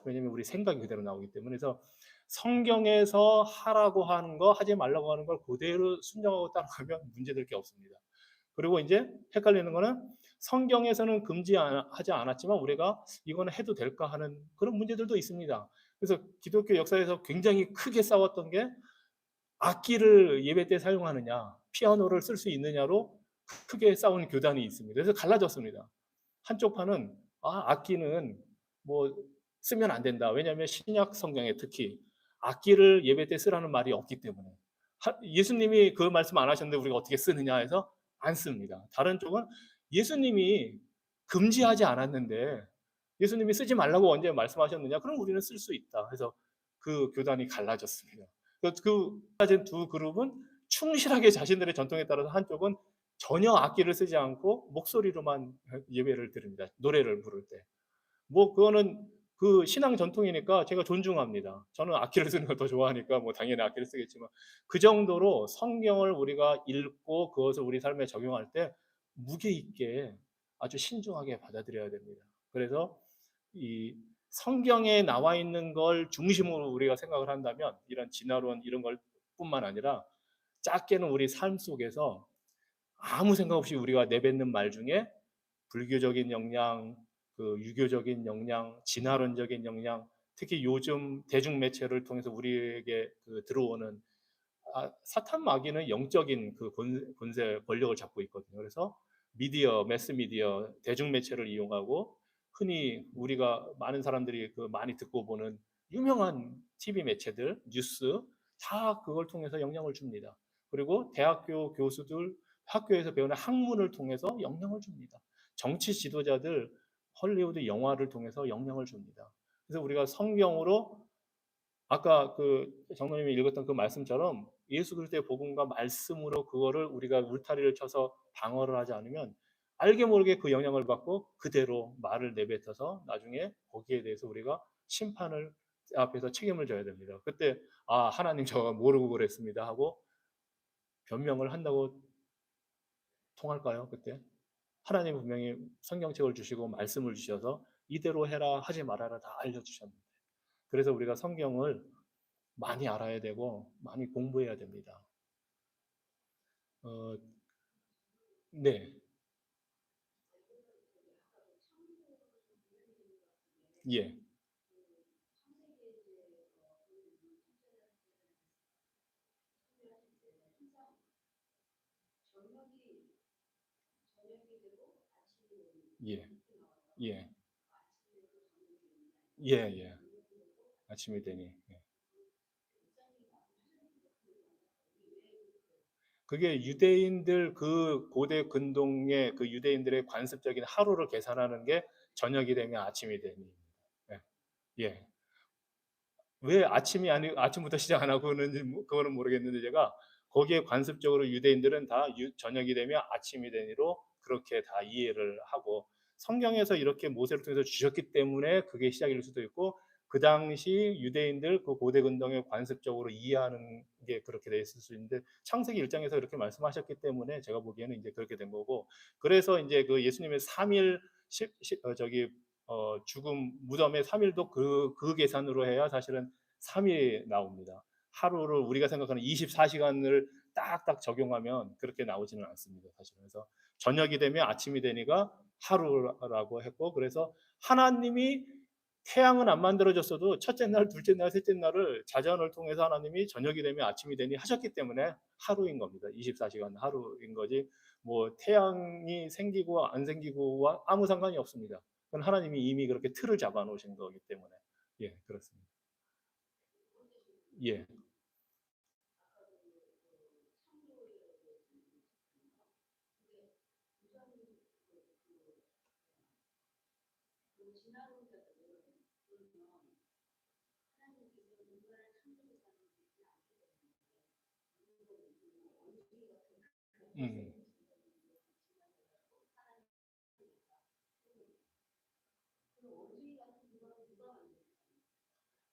왜냐하면 우리 생각이 그대로 나오기 때문에. 그래서 성경에서 하라고 하는 거, 하지 말라고 하는 걸 그대로 순종하고 따라가면 문제될 게 없습니다. 그리고 이제 헷갈리는 거는 성경에서는 금지하지 않았지만 우리가 이거는 해도 될까 하는 그런 문제들도 있습니다. 그래서 기독교 역사에서 굉장히 크게 싸웠던 게 악기를 예배 때 사용하느냐, 피아노를 쓸 수 있느냐로 크게 싸우는 교단이 있습니다. 그래서 갈라졌습니다. 한쪽 파는 악기는 뭐 쓰면 안 된다. 왜냐하면 신약 성경에 특히 악기를 예배 때 쓰라는 말이 없기 때문에. 예수님이 그 말씀 안 하셨는데 우리가 어떻게 쓰느냐 해서 안 씁니다. 다른 쪽은 예수님이 금지하지 않았는데 예수님이 쓰지 말라고 언제 말씀하셨느냐? 그럼 우리는 쓸 수 있다. 그래서 그 교단이 갈라졌습니다. 그 갈라진 두 그룹은 충실하게 자신들의 전통에 따라서 한쪽은 전혀 악기를 쓰지 않고 목소리로만 예배를 드립니다. 노래를 부를 때. 뭐 그거는 그 신앙 전통이니까 제가 존중합니다. 저는 악기를 쓰는 걸 더 좋아하니까 뭐 당연히 악기를 쓰겠지만 그 정도로 성경을 우리가 읽고 그것을 우리 삶에 적용할 때 무게 있게 아주 신중하게 받아들여야 됩니다. 그래서 이 성경에 나와 있는 걸 중심으로 우리가 생각을 한다면 이런 진화론 이런 걸 뿐만 아니라 작게는 우리 삶 속에서 아무 생각 없이 우리가 내뱉는 말 중에 불교적인 영향, 그 유교적인 영향, 진화론적인 영향, 특히 요즘 대중 매체를 통해서 우리에게 들어오는 사탄 마귀는 영적인 그 권세 권력을 잡고 있거든요. 그래서 미디어, 매스 미디어, 대중 매체를 이용하고 흔히 우리가 많은 사람들이 많이 듣고 보는 유명한 TV 매체들, 뉴스 다 그걸 통해서 영향을 줍니다. 그리고 대학교 교수들 학교에서 배우는 학문을 통해서 영향을 줍니다. 정치 지도자들 헐리우드 영화를 통해서 영향을 줍니다. 그래서 우리가 성경으로 아까 그 장로님이 읽었던 그 말씀처럼 예수 그리스도의 복음과 말씀으로 그거를 우리가 울타리를 쳐서 방어를 하지 않으면 알게 모르게 그 영향을 받고 그대로 말을 내뱉어서 나중에 거기에 대해서 우리가 심판을 앞에서 책임을 져야 됩니다. 그때 하나님 저 모르고 그랬습니다 하고 변명을 한다고 통할까요? 그때 하나님 분명히 성경책을 주시고 말씀을 주셔서 이대로 해라 하지 말아라 다 알려주셨는데 그래서 우리가 성경을 많이 알아야 되고 많이 공부해야 됩니다. 어, 네, 예, 예, 예, 예, 예. 아침이 되니. 예. 그게 유대인들 그 고대 근동의 그 유대인들의 관습적인 하루를 계산하는 게 저녁이 되면 아침이 되니. 예, 예. 왜 아침이 아니 아침부터 시작 안 하고는 그거는 모르겠는데 제가 거기에 관습적으로 유대인들은 다 저녁이 되면 아침이 되니로 그렇게 다 이해를 하고 성경에서 이렇게 모세를 통해서 주셨기 때문에 그게 시작일 수도 있고 그 당시 유대인들 그 고대 근동에 관습적으로 이해하는 게 그렇게 돼 있을 수 있는데 창세기 1장에서 그렇게 말씀하셨기 때문에 제가 보기에는 이제 그렇게 된 거고 그래서 이제 그 예수님의 3일 죽음 무덤의 3일도 그 계산으로 해야 사실은 3일이 나옵니다. 하루를 우리가 생각하는 24시간을 딱딱 적용하면 그렇게 나오지는 않습니다. 사실 그래서 저녁이 되면 아침이 되니까 하루라고 했고 그래서 하나님이 태양은 안 만들어졌어도 첫째 날, 둘째 날, 셋째 날을 자전을 통해서 하나님이 저녁이 되면 아침이 되니 하셨기 때문에 하루인 겁니다. 24시간 하루인 거지. 뭐 태양이 생기고 안 생기고와 아무 상관이 없습니다. 그건 하나님이 이미 그렇게 틀을 잡아 놓으신 거기 때문에 예 그렇습니다. 예, 음,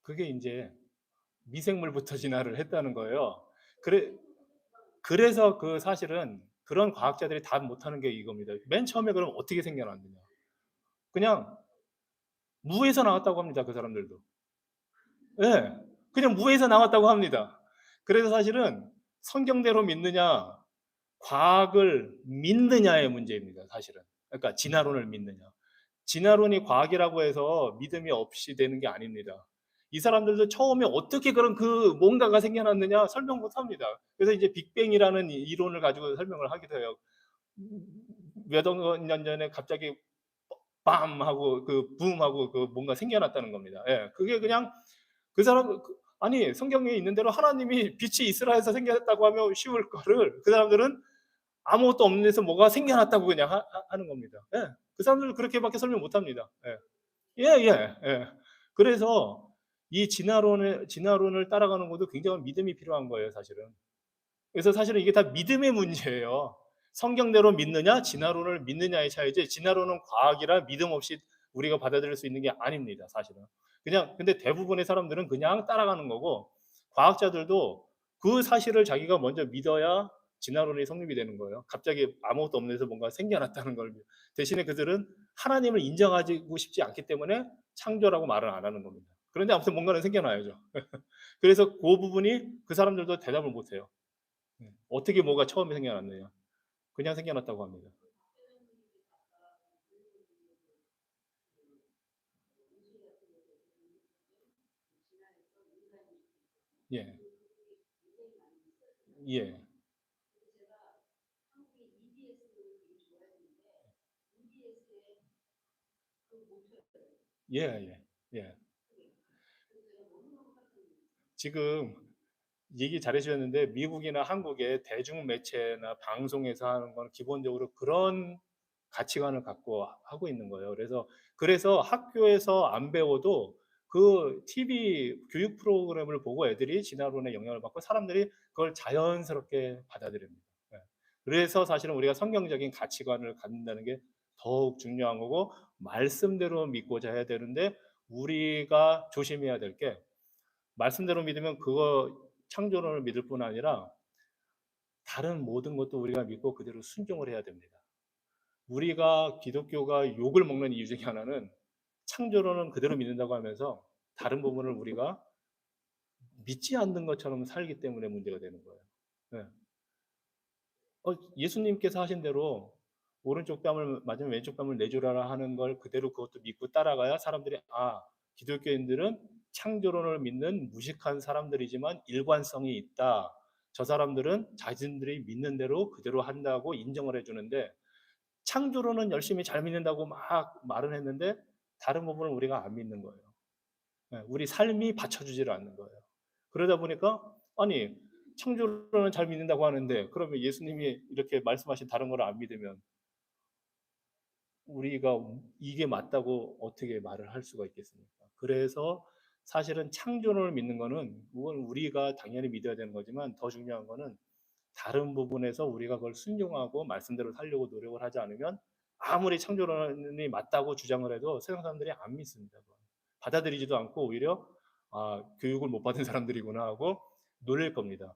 그게 이제 미생물부터 진화를 했다는 거예요. 그래 그래서 그 사실은 그런 과학자들이 다 못하는 게 이겁니다. 맨 처음에 그럼 어떻게 생겨났느냐. 그냥 무에서 나왔다고 합니다. 그 사람들도. 예. 그냥 무에서 나왔다고 합니다. 그래서 사실은 성경대로 믿느냐 과학을 믿느냐의 문제입니다. 사실은. 그러니까 진화론을 믿느냐. 진화론이 과학이라고 해서 믿음이 없이 되는 게 아닙니다. 이 사람들도 처음에 어떻게 그런 그 뭔가가 생겨났느냐 설명 못 합니다. 그래서 이제 빅뱅이라는 이론을 가지고 설명을 하기도 해요. 몇억 년 전에 갑자기 빰 하고 그 붐 하고 그 뭔가 생겨났다는 겁니다. 예. 그게 그냥 그 사람 아니 성경에 있는 대로 하나님이 빛이 있으라 해서 생겨났다고 하면 쉬울 거를 그 사람들은 아무것도 없는 데서 뭐가 생겨났다고 그냥 하는 겁니다. 예. 그 사람들은 그렇게밖에 설명 못 합니다. 예. 예. 예. 그래서 이 진화론을 따라가는 것도 굉장한 믿음이 필요한 거예요, 사실은. 그래서 사실은 이게 다 믿음의 문제예요. 성경대로 믿느냐, 진화론을 믿느냐의 차이지, 진화론은 과학이라 믿음 없이 우리가 받아들일 수 있는 게 아닙니다, 사실은. 그냥, 근데 대부분의 사람들은 그냥 따라가는 거고, 과학자들도 그 사실을 자기가 먼저 믿어야 진화론이 성립이 되는 거예요. 갑자기 아무것도 없는 데서 뭔가 생겨났다는 걸. 대신에 그들은 하나님을 인정하고 싶지 않기 때문에 창조라고 말을 안 하는 겁니다. 그런데 아무튼 뭔가는 생겨나야죠. 그래서 그 부분이 그 사람들도 대답을 못 해요. 어떻게 뭐가 처음에 생겨났느냐. 그냥 생겨났다고 합니다. 예. 예. 예, 예. 예. 지금 얘기 잘해 주셨는데 미국이나 한국의 대중 매체나 방송에서 하는 건 기본적으로 그런 가치관을 갖고 하고 있는 거예요. 그래서 학교에서 안 배워도 그 TV 교육 프로그램을 보고 애들이 진화론의 영향을 받고 사람들이 그걸 자연스럽게 받아들입니다. 예. 그래서 사실은 우리가 성경적인 가치관을 갖는다는 게 더욱 중요한 거고 말씀대로 믿고자 해야 되는데 우리가 조심해야 될 게 말씀대로 믿으면 그거 창조론을 믿을 뿐 아니라 다른 모든 것도 우리가 믿고 그대로 순종을 해야 됩니다. 우리가 기독교가 욕을 먹는 이유 중에 하나는 창조론은 그대로 믿는다고 하면서 다른 부분을 우리가 믿지 않는 것처럼 살기 때문에 문제가 되는 거예요. 네. 예수님께서 하신 대로 오른쪽 뺨을 맞으면 왼쪽 뺨을 내주라라 하는 걸 그대로 그것도 믿고 따라가야 사람들이 기독교인들은 창조론을 믿는 무식한 사람들이지만 일관성이 있다. 저 사람들은 자신들이 믿는 대로 그대로 한다고 인정을 해주는데 창조론은 열심히 잘 믿는다고 막 말은 했는데 다른 부분을 우리가 안 믿는 거예요. 예, 우리 삶이 받쳐주지를 않는 거예요. 그러다 보니까 아니 창조론은 잘 믿는다고 하는데 그러면 예수님이 이렇게 말씀하신 다른 걸 안 믿으면 우리가 이게 맞다고 어떻게 말을 할 수가 있겠습니까? 그래서 사실은 창조론을 믿는 거는 그건 우리가 당연히 믿어야 되는 거지만 더 중요한 거는 다른 부분에서 우리가 그걸 순종하고 말씀대로 살려고 노력을 하지 않으면 아무리 창조론이 맞다고 주장을 해도 세상 사람들이 안 믿습니다. 받아들이지도 않고 오히려 교육을 못 받은 사람들이구나 하고 놀릴 겁니다.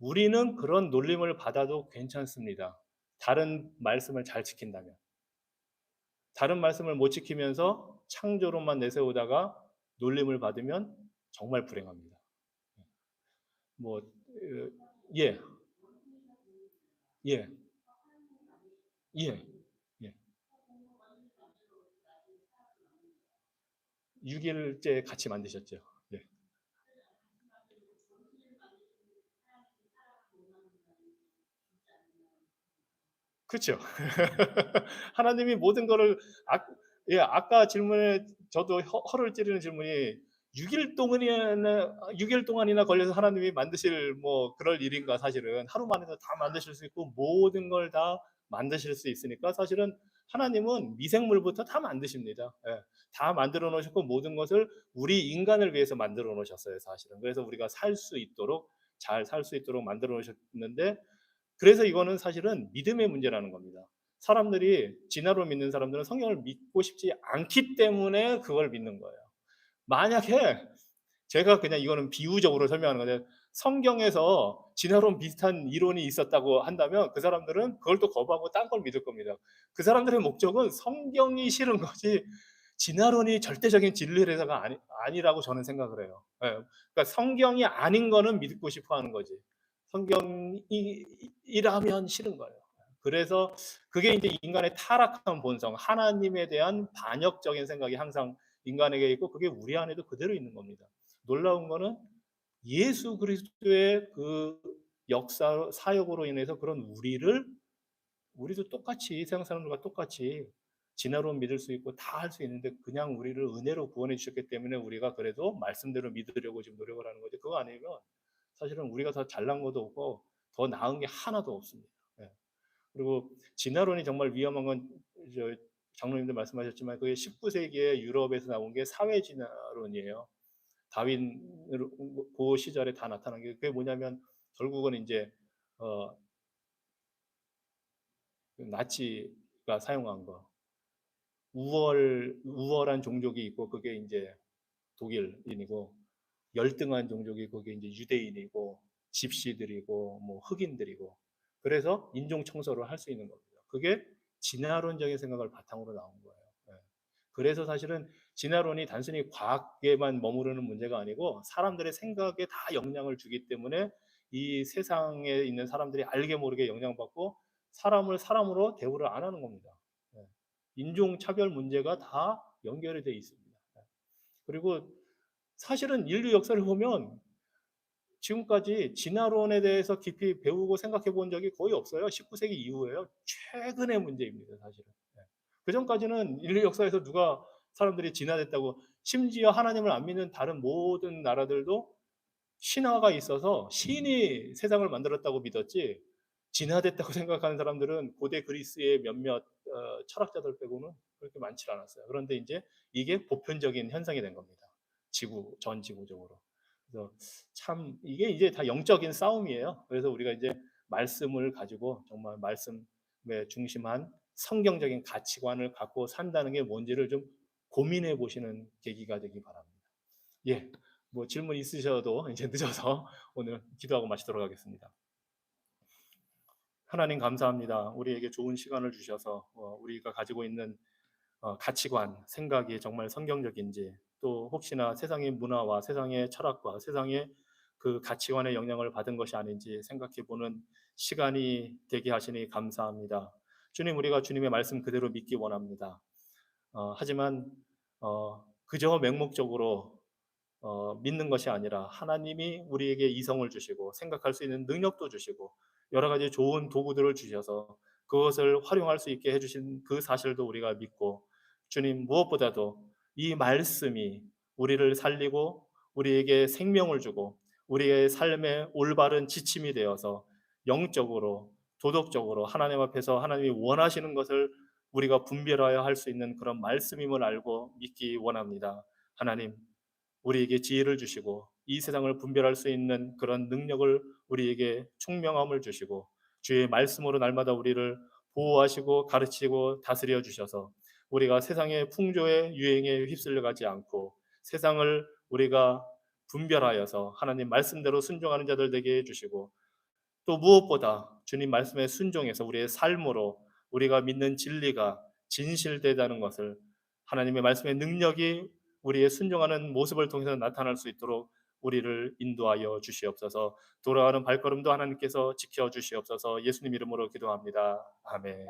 우리는 그런 놀림을 받아도 괜찮습니다. 다른 말씀을 잘 지킨다면. 다른 말씀을 못 지키면서 창조론만 내세우다가 놀림을 받으면 정말 불행합니다. 뭐, 예, 예, 예, 예. 6일째 같이 만드셨죠. 예. 그렇죠. 하나님이 모든 거를 아까 질문에 저도 허를 찌르는 질문이 6일 동안이나 걸려서 하나님이 만드실 뭐 그럴 일인가 사실은 하루 만에도 다 만드실 수 있고 모든 걸 다 만드실 수 있으니까 사실은 하나님은 미생물부터 다 만드십니다. 예. 다 만들어 놓으셨고 모든 것을 우리 인간을 위해서 만들어 놓으셨어요, 사실은. 그래서 우리가 살 수 있도록 잘 살 수 있도록 만들어 놓으셨는데 그래서 이거는 사실은 믿음의 문제라는 겁니다. 사람들이 진화로 믿는 사람들은 성경을 믿고 싶지 않기 때문에 그걸 믿는 거예요. 만약에 제가 그냥 이거는 비유적으로 설명하는 건데 성경에서 진화론 비슷한 이론이 있었다고 한다면 그 사람들은 그걸 또 거부하고 딴 걸 믿을 겁니다. 그 사람들의 목적은 성경이 싫은 거지 진화론이 절대적인 진리라가 아니라고 저는 생각을 해요. 예. 그러니까 성경이 아닌 거는 믿고 싶어 하는 거지. 성경이라면 싫은 거예요. 그래서 그게 이제 인간의 타락한 본성, 하나님에 대한 반역적인 생각이 항상 인간에게 있고 그게 우리 안에도 그대로 있는 겁니다. 놀라운 거는 예수 그리스도의 그 역사 사역으로 인해서 그런 우리도 똑같이 세상 사람들과 똑같이 진화론 믿을 수 있고 다 할 수 있는데 그냥 우리를 은혜로 구원해 주셨기 때문에 우리가 그래도 말씀대로 믿으려고 지금 노력을 하는 거지. 그거 아니면 사실은 우리가 더 잘난 것도 없고 더 나은 게 하나도 없습니다. 예. 그리고 진화론이 정말 위험한 건 장로님도 말씀하셨지만 그게 19세기에 유럽에서 나온 게 사회 진화론이에요. 다윈 그 시절에 다 나타난 게 그게 뭐냐면 결국은 이제 어, 나치가 사용한 거 우월한 종족이 있고 그게 이제 독일인이고 열등한 종족이 그게 이제 유대인이고 집시들이고 뭐 흑인들이고 그래서 인종 청소를 할 수 있는 겁니다. 그게 진화론적인 생각을 바탕으로 나온 거예요. 예. 그래서 사실은 진화론이 단순히 과학에만 머무르는 문제가 아니고 사람들의 생각에 다 영향을 주기 때문에 이 세상에 있는 사람들이 알게 모르게 영향받고 사람을 사람으로 대우를 안 하는 겁니다. 예. 인종 차별 문제가 다 연결이 돼 있습니다. 예. 그리고 사실은 인류 역사를 보면 지금까지 진화론에 대해서 깊이 배우고 생각해 본 적이 거의 없어요. 19세기 이후에요. 최근의 문제입니다, 사실은. 예. 그 전까지는 인류 역사에서 누가 사람들이 진화됐다고 심지어 하나님을 안 믿는 다른 모든 나라들도 신화가 있어서 신이 세상을 만들었다고 믿었지 진화됐다고 생각하는 사람들은 고대 그리스의 몇몇 철학자들 빼고는 그렇게 많지 않았어요. 그런데 이제 이게 보편적인 현상이 된 겁니다. 전 지구적으로. 그래서 참 이게 이제 다 영적인 싸움이에요. 그래서 우리가 이제 말씀을 가지고 정말 말씀에 중심한 성경적인 가치관을 갖고 산다는 게 뭔지를 좀 고민해 보시는 계기가 되기 바랍니다. 예. 뭐 질문 있으셔도 이제 늦어서 오늘 기도하고 마치도록 하겠습니다. 하나님 감사합니다. 우리에게 좋은 시간을 주셔서 우리가 가지고 있는 가치관, 생각이 정말 성경적인지 또 혹시나 세상의 문화와 세상의 철학과 세상의 그 가치관의 영향을 받은 것이 아닌지 생각해 보는 시간이 되게 하시니 감사합니다. 주님, 우리가 주님의 말씀 그대로 믿기 원합니다. 하지만 그저 맹목적으로 믿는 것이 아니라 하나님이 우리에게 이성을 주시고 생각할 수 있는 능력도 주시고 여러 가지 좋은 도구들을 주셔서 그것을 활용할 수 있게 해주신 그 사실도 우리가 믿고 주님 무엇보다도 이 말씀이 우리를 살리고 우리에게 생명을 주고 우리의 삶의 올바른 지침이 되어서 영적으로 도덕적으로 하나님 앞에서 하나님이 원하시는 것을 우리가 분별하여 할 수 있는 그런 말씀임을 알고 믿기 원합니다. 하나님 우리에게 지혜를 주시고 이 세상을 분별할 수 있는 그런 능력을 우리에게 총명함을 주시고 주의 말씀으로 날마다 우리를 보호하시고 가르치고 다스려 주셔서 우리가 세상의 풍조의 유행에 휩쓸려 가지 않고 세상을 우리가 분별하여서 하나님 말씀대로 순종하는 자들 되게 해 주시고 또 무엇보다 주님 말씀에 순종해서 우리의 삶으로 우리가 믿는 진리가 진실되다는 것을 하나님의 말씀의 능력이 우리의 순종하는 모습을 통해서 나타날 수 있도록 우리를 인도하여 주시옵소서. 돌아가는 발걸음도 하나님께서 지켜 주시옵소서. 예수님 이름으로 기도합니다. 아멘.